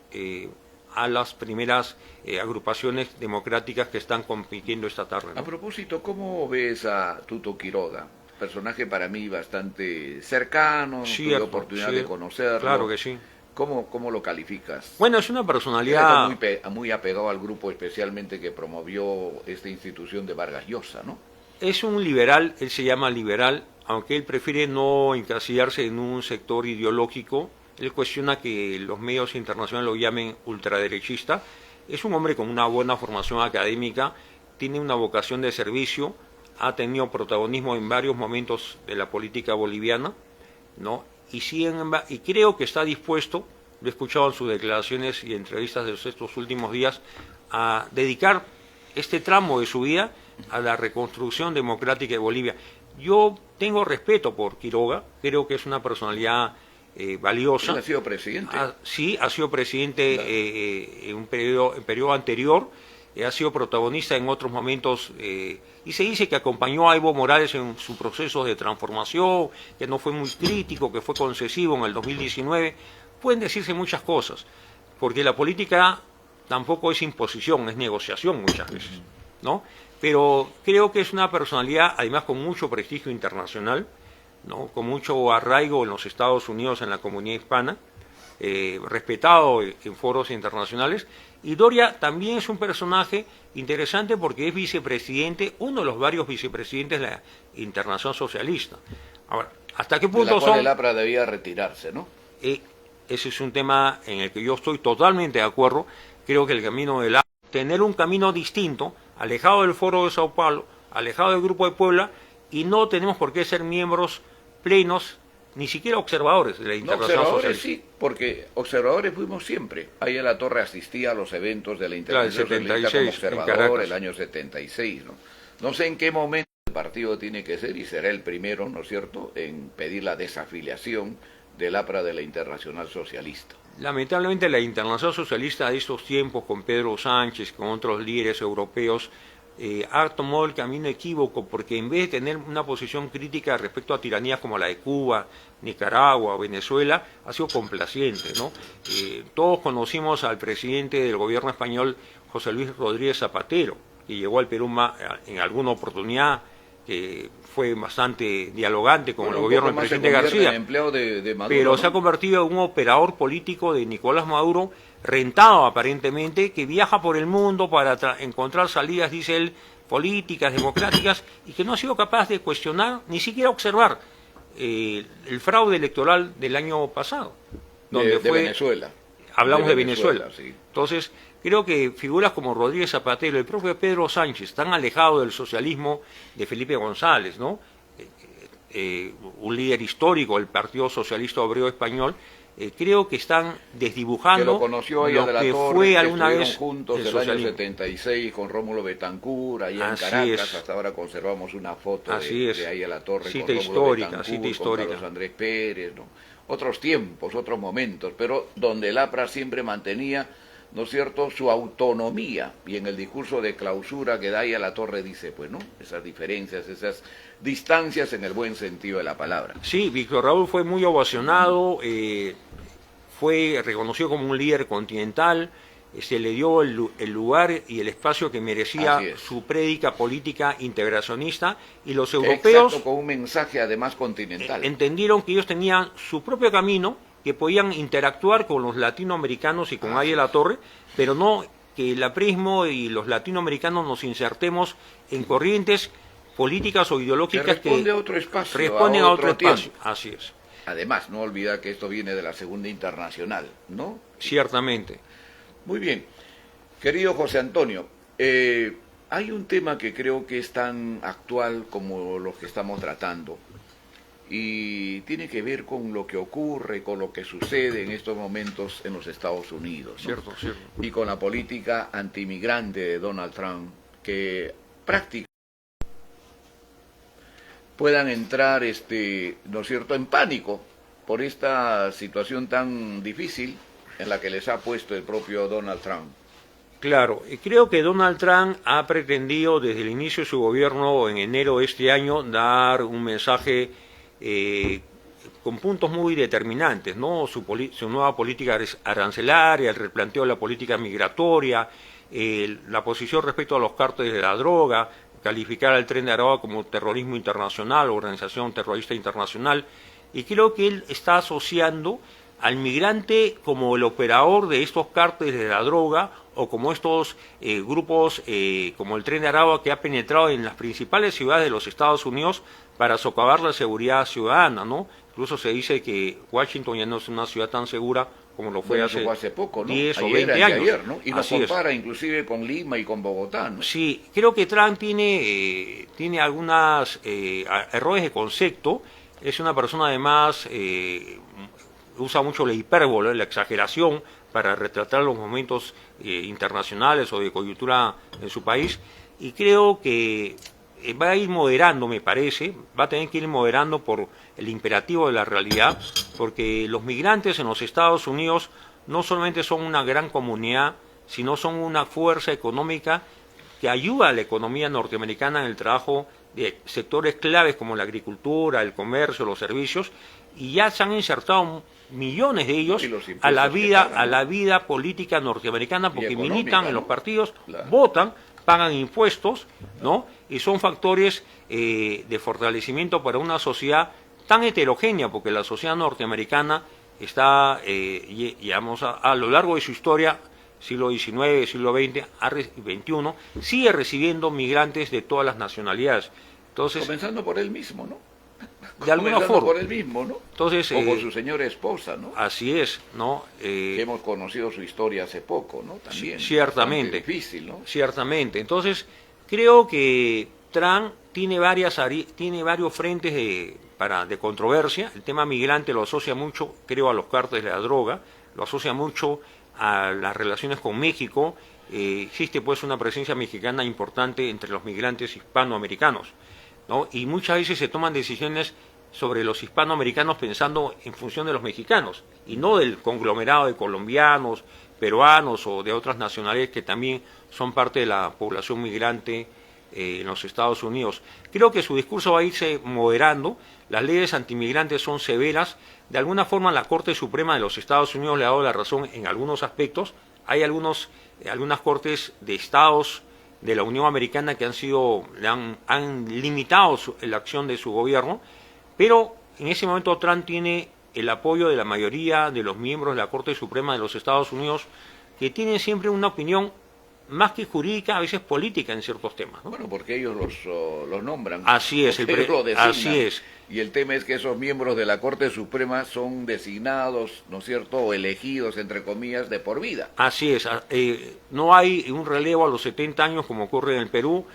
a las primeras agrupaciones democráticas que están compitiendo esta tarde, ¿no? A propósito, ¿cómo ves a Tuto Quiroga? Personaje para mí bastante cercano, tuve oportunidad de conocerlo. Claro que sí. ¿Cómo lo calificas? Bueno, es una personalidad muy apegado al grupo, especialmente que promovió esta institución de Vargas Llosa, ¿no? Es un liberal, él se llama liberal, aunque él prefiere no encasillarse en un sector ideológico. Él cuestiona que los medios internacionales lo llamen ultraderechista. Es un hombre con una buena formación académica, tiene una vocación de servicio, ha tenido protagonismo en varios momentos de la política boliviana, ¿no? Y creo que está dispuesto, lo he escuchado en sus declaraciones y entrevistas de estos últimos días, a dedicar este tramo de su vida a la reconstrucción democrática de Bolivia. Yo tengo respeto por Quiroga, creo que es una personalidad valiosa. ¿Él ha sido presidente? Sí, ha sido presidente en un periodo anterior, ha sido protagonista en otros momentos, y se dice que acompañó a Evo Morales en su proceso de transformación, que no fue muy crítico, que fue concesivo en el 2019. Pueden decirse muchas cosas, porque la política tampoco es imposición, es negociación muchas veces, ¿no? Pero creo que es una personalidad, además con mucho prestigio internacional, ¿no? Con mucho arraigo en los Estados Unidos, en la comunidad hispana, respetado en foros internacionales. Y Doria también es un personaje interesante porque es vicepresidente, uno de los varios vicepresidentes de la Internacional Socialista. Ahora, ¿hasta qué punto de la cual el APRA debía retirarse, ¿no? Ese es un tema en el que yo estoy totalmente de acuerdo. Creo que el camino del APRA, tener un camino distinto, alejado del Foro de Sao Paulo, alejado del Grupo de Puebla, y no tenemos por qué ser miembros plenos, ni siquiera observadores de la Internacional Socialista. Sí, porque observadores fuimos siempre. Ahí a la Torre asistía a los eventos de la Internacional Socialista como observador el año 76, ¿no? No sé en qué momento el partido tiene que ser, y será el primero, ¿no es cierto?, en pedir la desafiliación del APRA de la Internacional Socialista. Lamentablemente la Internacional Socialista de estos tiempos, con Pedro Sánchez, con otros líderes europeos, ha tomado el camino equívoco, porque en vez de tener una posición crítica respecto a tiranías como la de Cuba, Nicaragua o Venezuela, ha sido complaciente, ¿no? Todos conocimos al presidente del gobierno español, José Luis Rodríguez Zapatero, que llegó al Perú en alguna oportunidad, que fue bastante dialogante con el gobierno del presidente García, de Maduro, pero ¿no? Se ha convertido en un operador político de Nicolás Maduro, rentado aparentemente, que viaja por el mundo para encontrar salidas, dice él, políticas, democráticas, y que no ha sido capaz de cuestionar, ni siquiera observar el fraude electoral del año pasado. Donde de Venezuela. Hablamos de Venezuela. Sí. Entonces, creo que figuras como Rodríguez Zapatero, el propio Pedro Sánchez, tan alejado del socialismo de Felipe González, ¿no? Un líder histórico del Partido Socialista Obrero Español, creo que están desdibujando que lo conoció lo de la que Torre, fue alguna vez juntos el año 76 con Rómulo Betancourt, allá en Caracas. Hasta ahora conservamos una foto de ahí a la Torre, cita con histórica, Rómulo cita Betancourt, histórica. con Carlos Andrés Pérez, ¿no? Otros tiempos, otros momentos, pero donde el APRA siempre mantenía, ¿no es cierto?, su autonomía, y en el discurso de clausura que da ahí a la Torre dice, pues no, esas diferencias, esas distancias en el buen sentido de la palabra. Sí, Víctor Raúl fue muy ovacionado, fue reconocido como un líder continental, se le dio el lugar y el espacio que merecía su prédica política integracionista, y los europeos, con un mensaje además continental, entendieron que ellos tenían su propio camino, que podían interactuar con los latinoamericanos y con Aya La Torre, pero no que el aprismo y los latinoamericanos nos insertemos en corrientes políticas o ideológicas que responden a otro espacio. Así es. Además, no olvidar que esto viene de la Segunda Internacional, ¿no? Ciertamente. Muy bien. Querido José Antonio, hay un tema que creo que es tan actual como los que estamos tratando, y tiene que ver con lo que ocurre, con lo que sucede en estos momentos en los Estados Unidos, ¿no? Cierto. Y con la política antimigrante de Donald Trump, que prácticamente puedan entrar, ¿no es cierto?, en pánico por esta situación tan difícil en la que les ha puesto el propio Donald Trump. Claro, creo que Donald Trump ha pretendido desde el inicio de su gobierno en enero de este año dar un mensaje con puntos muy determinantes, ¿no? Su nueva política arancelaria, el replanteo de la política migratoria, la posición respecto a los cárteles de la droga, calificar al Tren de Aragua como terrorismo internacional, organización terrorista internacional, y creo que él está asociando al migrante como el operador de estos cárteles de la droga, o como estos grupos como el Tren de Aragua, que ha penetrado en las principales ciudades de los Estados Unidos para socavar la seguridad ciudadana, ¿no? Incluso se dice que Washington ya no es una ciudad tan segura como lo fue hace poco, ¿no? 10 o 20 años. Ayer, ¿no? Y nos compara inclusive con Lima y con Bogotá, ¿no? Sí, creo que Trump tiene algunos errores de concepto. Es una persona además, usa mucho la hipérbole, la exageración, para retratar los momentos internacionales o de coyuntura en su país, y creo que va a ir moderando, me parece, va a tener que ir moderando por el imperativo de la realidad, porque los migrantes en los Estados Unidos no solamente son una gran comunidad, sino son una fuerza económica que ayuda a la economía norteamericana en el trabajo de sectores claves como la agricultura, el comercio, los servicios, y ya se han insertado millones de ellos a la vida política norteamericana, porque militan en los partidos, votan, pagan impuestos, ¿no? Y son factores de fortalecimiento para una sociedad tan heterogénea, porque la sociedad norteamericana está, digamos, a lo largo de su historia, siglo XIX, siglo XX, XXI, sigue recibiendo migrantes de todas las nacionalidades. Entonces, comenzando por él mismo, ¿no? De alguna forma. Por él mismo, ¿no? Entonces, o por su señora esposa, ¿no? Así es, ¿no? Que hemos conocido su historia hace poco, ¿no? También. Ciertamente. Difícil, ¿no? Ciertamente. Entonces, creo que Trump tiene varios frentes de controversia. El tema migrante lo asocia mucho, creo, a los cárteles de la droga, lo asocia mucho a las relaciones con México. Existe pues una presencia mexicana importante entre los migrantes hispanoamericanos, ¿no? Y muchas veces se toman decisiones sobre los hispanoamericanos pensando en función de los mexicanos y no del conglomerado de colombianos, peruanos o de otras nacionalidades que también son parte de la población migrante en los Estados Unidos. Creo que su discurso va a irse moderando, las leyes antimigrantes son severas, de alguna forma la Corte Suprema de los Estados Unidos le ha dado la razón en algunos aspectos, hay algunas cortes de estados de la Unión Americana que han limitado la acción de su gobierno, pero en ese momento Trump tiene el apoyo de la mayoría de los miembros de la Corte Suprema de los Estados Unidos, que tienen siempre una opinión más que jurídica, a veces política en ciertos temas, ¿no? Bueno, porque ellos los nombran. Así es, así es. Y el tema es que esos miembros de la Corte Suprema son designados, ¿no es cierto?, o elegidos, entre comillas, de por vida. Así es. No hay un relevo a los 70 años como ocurre en el Perú,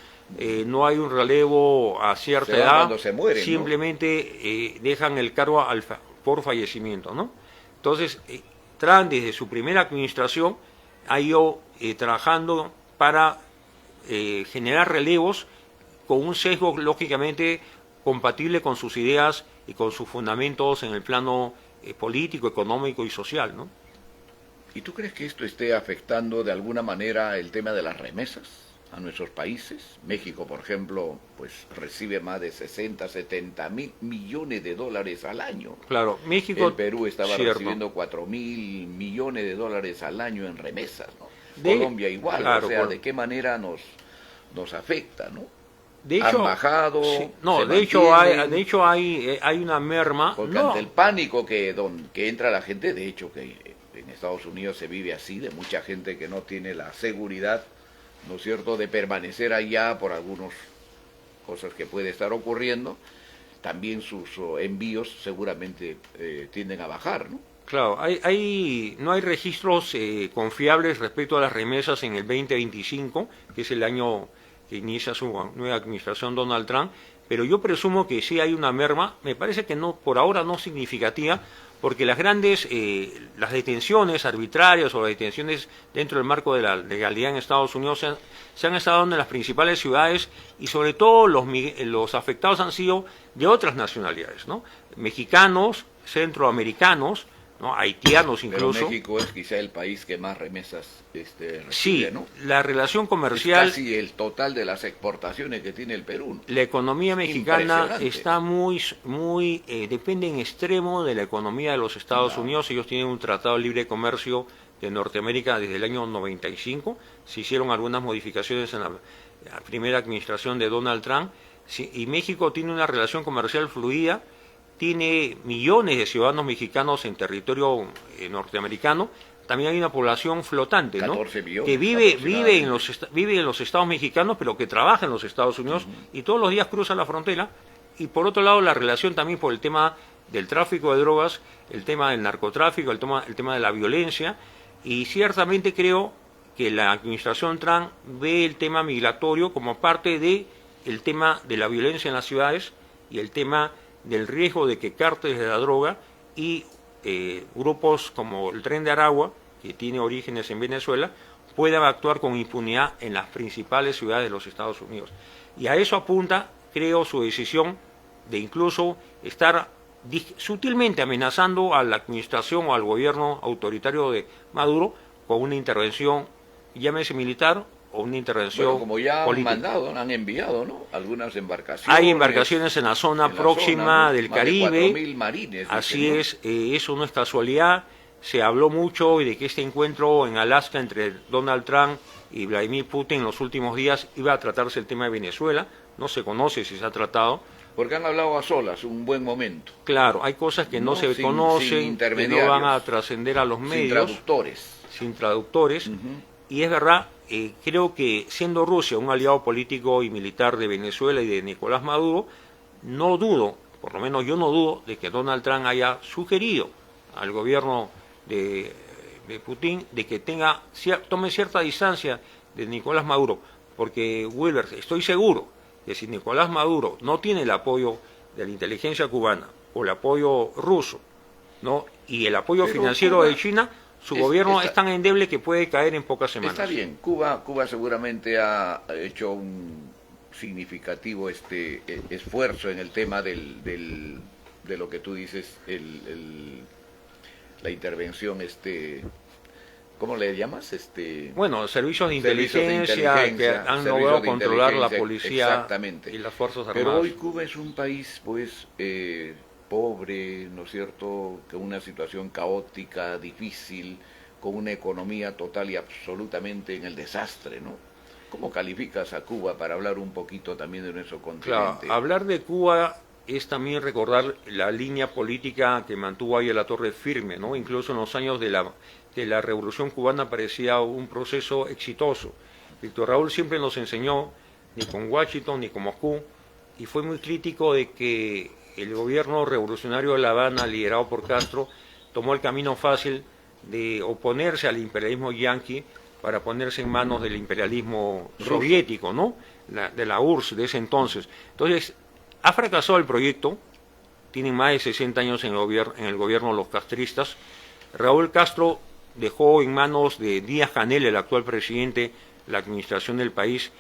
no hay un relevo a cierta edad. Cuando se mueren, simplemente ¿no? Dejan el cargo por fallecimiento, ¿no? Entonces, Trump desde su primera administración ha ido trabajando para generar relevos con un sesgo lógicamente compatible con sus ideas y con sus fundamentos en el plano político, económico y social, ¿no? ¿Y tú crees que esto esté afectando de alguna manera el tema de las remesas a nuestros países? México, por ejemplo, pues recibe más de 60, 70 mil millones de dólares al año. Claro, México... El Perú estaba recibiendo 4 mil millones de dólares al año en remesas, ¿no? Colombia igual, claro, o sea, ¿de qué manera nos afecta, no? De hecho, han bajado, sí, no, de hecho hay una merma. Porque ante el pánico que entra la gente, de hecho que en Estados Unidos se vive así, de mucha gente que no tiene la seguridad, ¿no es cierto?, de permanecer allá por algunas cosas que puede estar ocurriendo, también sus envíos seguramente tienden a bajar, ¿no? Claro, no hay registros confiables respecto a las remesas en el 2025, que es el año que inicia su nueva administración Donald Trump, pero yo presumo que sí hay una merma, me parece que no, por ahora no significativa, porque las las detenciones arbitrarias o las detenciones dentro del marco de la legalidad en Estados Unidos se han estado dando en las principales ciudades y sobre todo los afectados han sido de otras nacionalidades, ¿no? Mexicanos, centroamericanos, ¿no? Haitianos incluso. Pero México es quizá el país que más remesas recibe, sí, ¿no? La relación comercial... Es casi el total de las exportaciones que tiene el Perú, ¿no? La economía mexicana está depende en extremo de la economía de los Estados Unidos. Ellos tienen un tratado de libre comercio de Norteamérica desde el año 95. Se hicieron algunas modificaciones en la primera administración de Donald Trump. Sí, y México tiene una relación comercial fluida, tiene millones de ciudadanos mexicanos en territorio norteamericano. También hay una población flotante, ¿no? 14 millones, que vive en los estados mexicanos, pero que trabaja en los Estados Unidos y todos los días cruza la frontera. Y por otro lado, la relación también por el tema del tráfico de drogas, el tema del narcotráfico, el tema de la violencia. Y ciertamente creo que la administración Trump ve el tema migratorio como parte del tema de la violencia en las ciudades y el tema del riesgo de que cárteles de la droga y grupos como el Tren de Aragua, que tiene orígenes en Venezuela, puedan actuar con impunidad en las principales ciudades de los Estados Unidos. Y a eso apunta, creo, su decisión de incluso estar sutilmente amenazando a la administración o al gobierno autoritario de Maduro con una intervención, llámese militar, o una intervención bueno, como ya política. Han mandado, han enviado, ¿no? Algunas embarcaciones. Hay embarcaciones en la zona próxima, ¿no?, del Caribe. Más de 4.000 marines. Así es, eso no es casualidad. Se habló mucho de que este encuentro en Alaska entre Donald Trump y Vladimir Putin en los últimos días iba a tratarse el tema de Venezuela. No se conoce si se ha tratado, Porque han hablado a solas un buen momento. Claro, hay cosas que no se conocen, que no van a trascender a los medios. Sin traductores. Y es verdad, creo que siendo Rusia un aliado político y militar de Venezuela y de Nicolás Maduro, no dudo, por lo menos yo no dudo, de que Donald Trump haya sugerido al gobierno de Putin de que tome cierta distancia de Nicolás Maduro, porque Wilber, estoy seguro que si Nicolás Maduro no tiene el apoyo de la inteligencia cubana o el apoyo ruso, ¿no?, y el apoyo financiero de China, su gobierno es tan endeble que puede caer en pocas semanas. Está bien, Cuba seguramente ha hecho un significativo esfuerzo en el tema de lo que tú dices, la intervención, ¿cómo le llamas? Bueno, servicios de inteligencia que han logrado controlar la policía y las Fuerzas Armadas. Pero hoy Cuba es un país, pues, pobre, ¿no es cierto?, con una situación caótica, difícil, con una economía total y absolutamente en el desastre, ¿no? ¿Cómo calificas a Cuba para hablar un poquito también de nuestro continente? Claro, hablar de Cuba es también recordar la línea política que mantuvo ahí a la Torre firme, ¿no? Incluso en los años de la Revolución Cubana parecía un proceso exitoso. Víctor Raúl siempre nos enseñó, ni con Washington ni con Moscú, y fue muy crítico de que el gobierno revolucionario de La Habana, liderado por Castro, tomó el camino fácil de oponerse al imperialismo yanqui para ponerse en manos del imperialismo soviético, ¿no?, de la URSS de ese entonces. Entonces, ha fracasado el proyecto, tienen más de 60 años en el gobierno los castristas. Raúl Castro dejó en manos de Díaz-Canel, el actual presidente, la administración del país.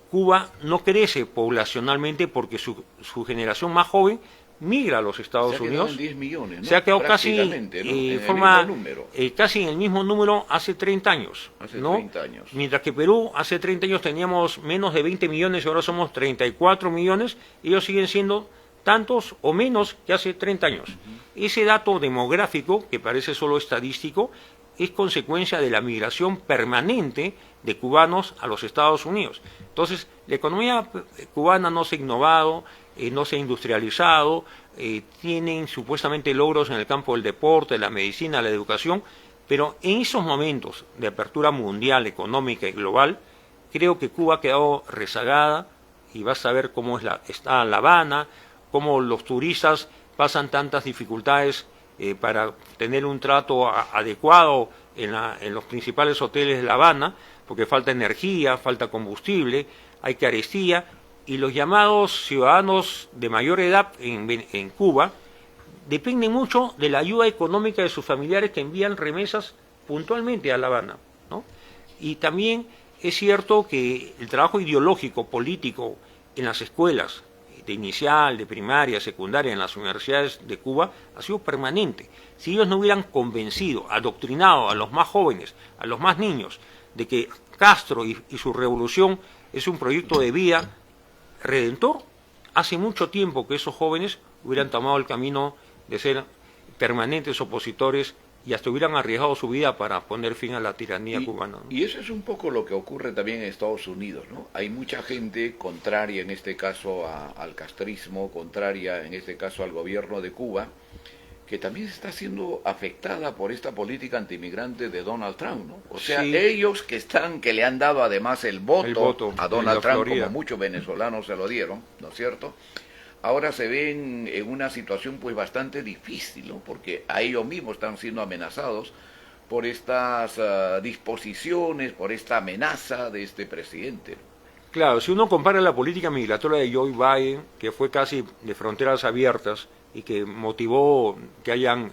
Cuba no crece poblacionalmente porque su generación más joven migra a los Estados Unidos. En 10 millones, ¿no? Se ha quedado casi casi en el mismo número hace 30 años. Hace ¿no? 30 años. Mientras que Perú hace 30 años teníamos menos de 20 millones y ahora somos 34 millones, ellos siguen siendo tantos o menos que hace 30 años. Ese dato demográfico, que parece solo estadístico, es consecuencia de la migración permanente de cubanos a los Estados Unidos. Entonces, la economía cubana no se ha innovado, no se ha industrializado, tienen supuestamente logros en el campo del deporte, la medicina, la educación, pero en esos momentos de apertura mundial, económica y global, creo que Cuba ha quedado rezagada, y vas a ver cómo está La Habana, cómo los turistas pasan tantas dificultades para tener un trato adecuado en los principales hoteles de La Habana, porque falta energía, falta combustible, hay carestía, y los llamados ciudadanos de mayor edad en Cuba dependen mucho de la ayuda económica de sus familiares que envían remesas puntualmente a La Habana, ¿no? Y también es cierto que el trabajo ideológico, político, en las escuelas de inicial, de primaria, secundaria, en las universidades de Cuba, ha sido permanente. Si ellos no hubieran convencido, adoctrinado a los más jóvenes, a los más niños, de que Castro y su revolución es un proyecto de vida redentor, hace mucho tiempo que esos jóvenes hubieran tomado el camino de ser permanentes opositores y hasta hubieran arriesgado su vida para poner fin a la tiranía cubana, ¿no? Y eso es un poco lo que ocurre también en Estados Unidos, ¿no? Hay mucha gente contraria en este caso al castrismo, contraria en este caso al gobierno de Cuba, que también está siendo afectada por esta política antimigrante de Donald Trump, ¿no? O sea, sí, ellos que le han dado además el voto a Donald Trump, Florida, como muchos venezolanos se lo dieron, ¿no es cierto?, ahora se ven en una situación pues bastante difícil, ¿no?, porque a ellos mismos están siendo amenazados por estas disposiciones, por esta amenaza de este presidente. Claro, si uno compara la política migratoria de Joe Biden, que fue casi de fronteras abiertas y que motivó que hayan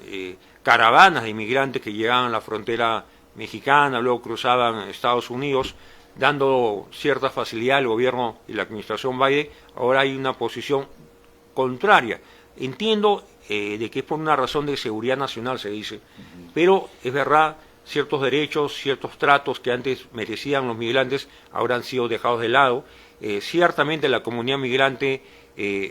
caravanas de inmigrantes que llegaban a la frontera mexicana, luego cruzaban Estados Unidos, dando cierta facilidad al gobierno y la administración Biden, ahora hay una posición contraria. Entiendo de que es por una razón de seguridad nacional, se dice, pero es verdad, ciertos derechos, ciertos tratos que antes merecían los migrantes ahora han sido dejados de lado. Ciertamente la comunidad migrante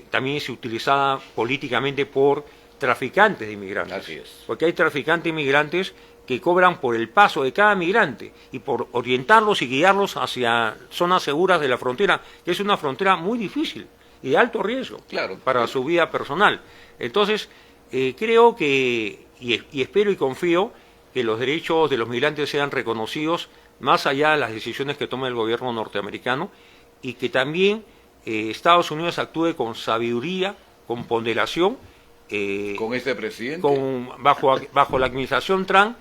también es utilizada políticamente por traficantes de inmigrantes. Así es. Porque hay traficantes de inmigrantes que cobran por el paso de cada migrante y por orientarlos y guiarlos hacia zonas seguras de la frontera, que es una frontera muy difícil. y de alto riesgo claro, para su vida personal. Entonces, creo que, y espero y confío, que los derechos de los migrantes sean reconocidos más allá de las decisiones que tome el gobierno norteamericano, y que también Estados Unidos actúe con sabiduría, con ponderación. ¿Con este presidente? Bajo la administración Trump,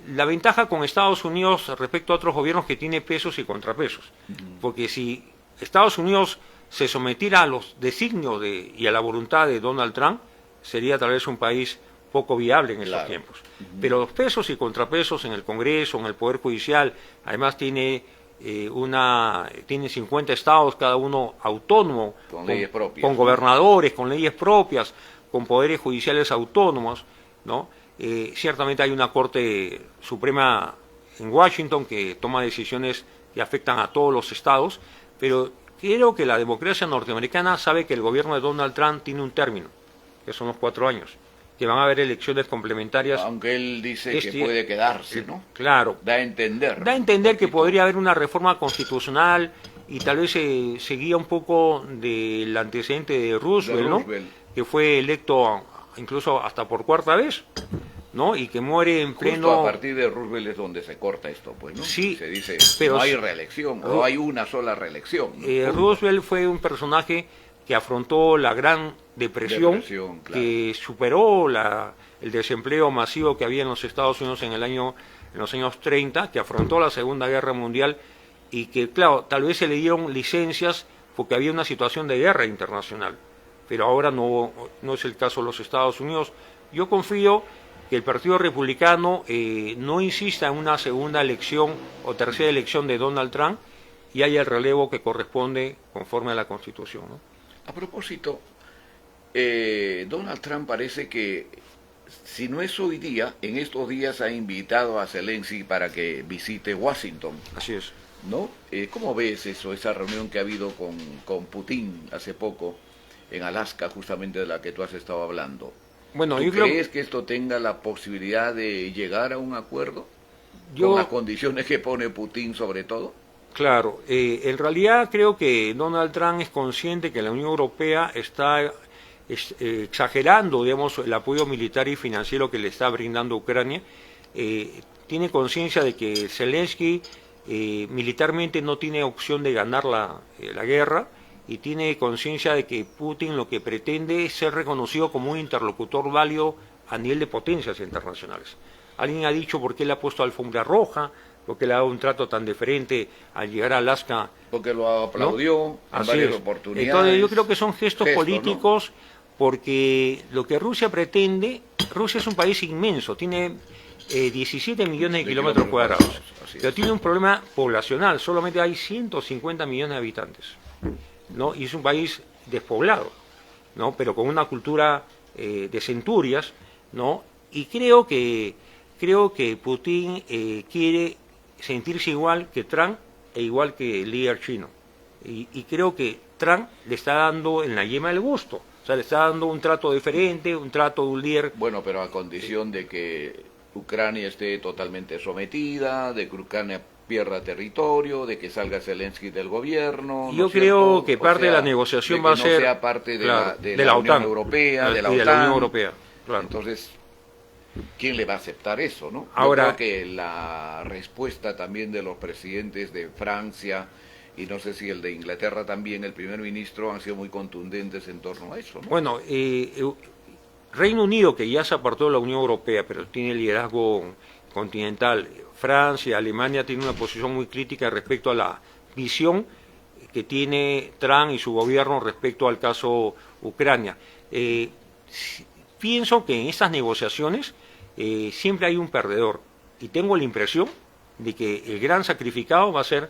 la ventaja con Estados Unidos respecto a otros gobiernos que tiene pesos y contrapesos. Porque si Estados Unidos se sometiera a los designios y a la voluntad de Donald Trump, sería tal vez un país poco viable en estos tiempos. Pero los pesos y contrapesos en el Congreso, en el Poder Judicial, además tiene 50 estados, cada uno autónomo, con leyes propias, con gobernadores, con leyes propias, con poderes judiciales autónomos, ¿no? Ciertamente hay una Corte Suprema en Washington que toma decisiones que afectan a todos los estados, pero creo que la democracia norteamericana sabe que el gobierno de Donald Trump tiene un término, que son los 4 años, que van a haber elecciones complementarias. Aunque él dice que puede quedarse, ¿no? Claro. Da a entender. Da a entender que podría haber una reforma constitucional, y tal vez se guía un poco del antecedente de Roosevelt, ¿no? Que fue electo incluso hasta por 4ª vez, ¿no? Y que muere en pleno... Justo a partir de Roosevelt es donde se corta esto, pues, ¿no? Sí, se dice, pero no hay reelección, o hay una sola reelección, ¿no? Roosevelt fue un personaje que afrontó la Gran Depresión, claro, que superó el desempleo masivo que había en los Estados Unidos en los años 30, que afrontó la Segunda Guerra Mundial, y que, claro, tal vez se le dieron licencias porque había una situación de guerra internacional, pero ahora no es el caso de los Estados Unidos. Yo confío que el Partido Republicano no insista en una segunda elección o tercera elección de Donald Trump, y haya el relevo que corresponde conforme a la Constitución, ¿no? A propósito, Donald Trump parece que, si no es hoy día, en estos días ha invitado a Zelensky para que visite Washington. Así es. ¿No? ¿Cómo ves eso, esa reunión que ha habido con Putin hace poco en Alaska, justamente de la que tú has estado hablando? Bueno, ¿Tú crees que esto tenga la posibilidad de llegar a un acuerdo? ¿Con las condiciones que pone Putin sobre todo? Claro, en realidad creo que Donald Trump es consciente que la Unión Europea está exagerando, digamos, el apoyo militar y financiero que le está brindando Ucrania. Tiene conciencia de que Zelensky militarmente no tiene opción de ganar la guerra, y tiene conciencia de que Putin lo que pretende es ser reconocido como un interlocutor válido a nivel de potencias internacionales. Alguien ha dicho por qué le ha puesto alfombra roja, por qué le ha dado un trato tan diferente al llegar a Alaska. Porque lo aplaudió, ¿no? En varias oportunidades. Entonces yo creo que son gestos políticos, ¿no? Porque lo que Rusia pretende, Rusia es un país inmenso, tiene 17 millones de kilómetros cuadrados, pero tiene un problema poblacional, solamente hay 150 millones de habitantes, ¿no? Y es un país despoblado, ¿no? Pero con una cultura de centurias, ¿no? Y creo que Putin quiere sentirse igual que Trump e igual que el líder chino, y creo que Trump le está dando en la yema del gusto, o sea, le está dando un trato diferente, un trato de un líder. Bueno, pero a condición de que Ucrania esté totalmente sometida, de que Ucrania pierda territorio, de que salga Zelensky del gobierno. Yo creo que parte de la negociación va a ser... no sea parte de la OTAN, Unión Europea, de la OTAN. De la Unión Europea, claro. Entonces, ¿quién le va a aceptar eso, no? Ahora, yo creo que la respuesta también de los presidentes de Francia, y no sé si el de Inglaterra también, el primer ministro, han sido muy contundentes en torno a eso, ¿no? Bueno, Reino Unido, que ya se apartó de la Unión Europea, pero tiene liderazgo continental. Francia, Alemania tienen una posición muy crítica respecto a la visión que tiene Trump y su gobierno respecto al caso Ucrania. Pienso que en estas negociaciones siempre hay un perdedor, y tengo la impresión de que el gran sacrificado va a ser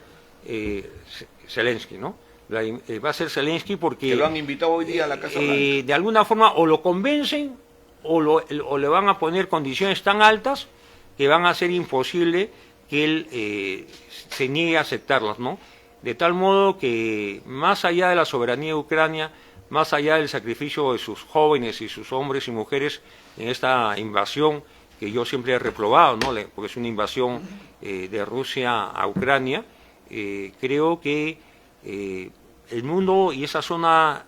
Zelensky, ¿no? Va a ser Zelensky porque... Que lo han invitado hoy día a la Casa Blanca. De alguna forma o lo convencen o le van a poner condiciones tan altas que van a hacer imposible que él se niegue a aceptarlas, ¿no? De tal modo que, más allá de la soberanía de Ucrania, más allá del sacrificio de sus jóvenes y sus hombres y mujeres en esta invasión que yo siempre he reprobado, ¿no? Porque es una invasión de Rusia a Ucrania, creo que el mundo y esa zona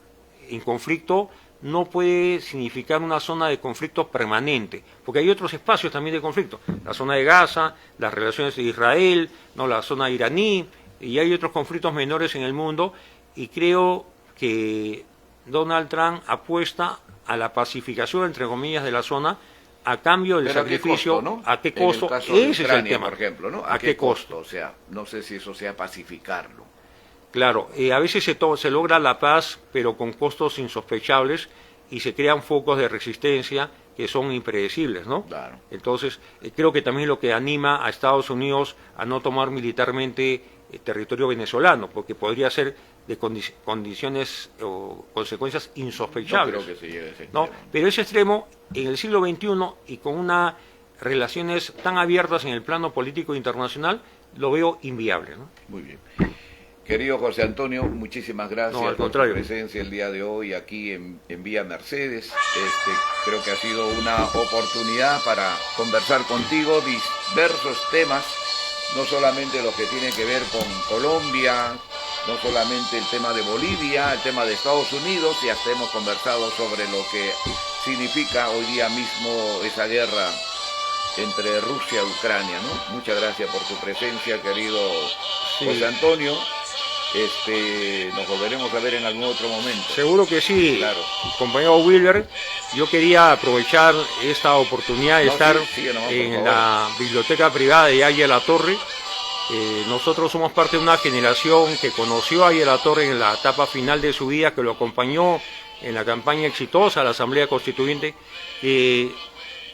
en conflicto no puede significar una zona de conflicto permanente, porque hay otros espacios también de conflicto, la zona de Gaza, las relaciones de Israel, no, la zona iraní, y hay otros conflictos menores en el mundo, y creo que Donald Trump apuesta a la pacificación, entre comillas, de la zona, a cambio del sacrificio. ¿A qué costo? Ese es el tema, por ejemplo, ¿no? ¿A qué costo? O sea, no sé si eso sea pacificarlo. Claro, a veces se logra la paz, pero con costos insospechables, y se crean focos de resistencia que son impredecibles, ¿no? Claro. Entonces, creo que también lo que anima a Estados Unidos a no tomar militarmente territorio venezolano, porque podría ser de condiciones o consecuencias insospechables. No creo que se llegue a ese ¿no? extremo. Pero ese extremo, en el siglo XXI y con unas relaciones tan abiertas en el plano político internacional, lo veo inviable, ¿no? Muy bien. Querido José Antonio, muchísimas gracias por tu presencia el día de hoy aquí en Vía Mercedes. Creo que ha sido una oportunidad para conversar contigo diversos temas, no solamente lo que tiene que ver con Colombia, no solamente el tema de Bolivia, el tema de Estados Unidos, y hasta hemos conversado sobre lo que significa hoy día mismo esa guerra entre Rusia y Ucrania, ¿no? Muchas gracias por tu presencia, querido José Antonio. Nos volveremos a ver en algún otro momento. Seguro que sí, claro. Compañero Wilber, yo quería aprovechar esta oportunidad de estar en la biblioteca privada de Aya La Torre. Nosotros somos parte de una generación que conoció a Aya La Torre en la etapa final de su vida, que lo acompañó en la campaña exitosa de la Asamblea Constituyente.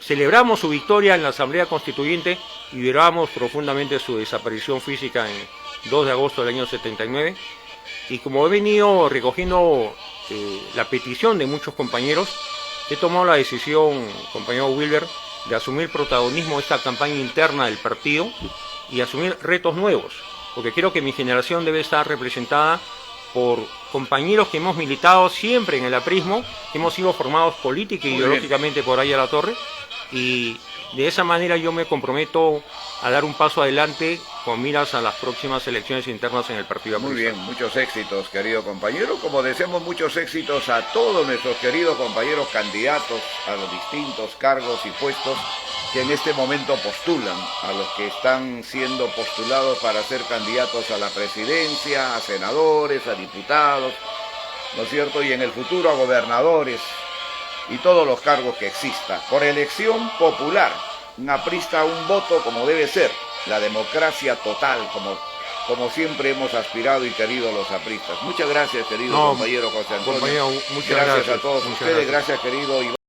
Celebramos su victoria en la Asamblea Constituyente y lloramos profundamente su desaparición física en 2 de agosto del año 79, y como he venido recogiendo la petición de muchos compañeros, he tomado la decisión, compañero Wilber, de asumir protagonismo de esta campaña interna del partido y asumir retos nuevos, porque creo que mi generación debe estar representada por compañeros que hemos militado siempre en el aprismo, que hemos sido formados política y ideológicamente por Aya La Torre, y de esa manera yo me comprometo a dar un paso adelante con miras a las próximas elecciones internas en el Partido Aprista. Muy bien, muchos éxitos, querido compañero, como deseamos muchos éxitos a todos nuestros queridos compañeros candidatos a los distintos cargos y puestos que en este momento postulan, a los que están siendo postulados para ser candidatos a la presidencia, a senadores, a diputados, ¿no es cierto? Y en el futuro a gobernadores y todos los cargos que exista. Por elección popular, un aprista, un voto como debe ser, la democracia total, como siempre hemos aspirado y querido los apristas. Muchas gracias, querido compañero José Antonio. Compañero, muchas gracias a todos ustedes, gracias, querido Iván.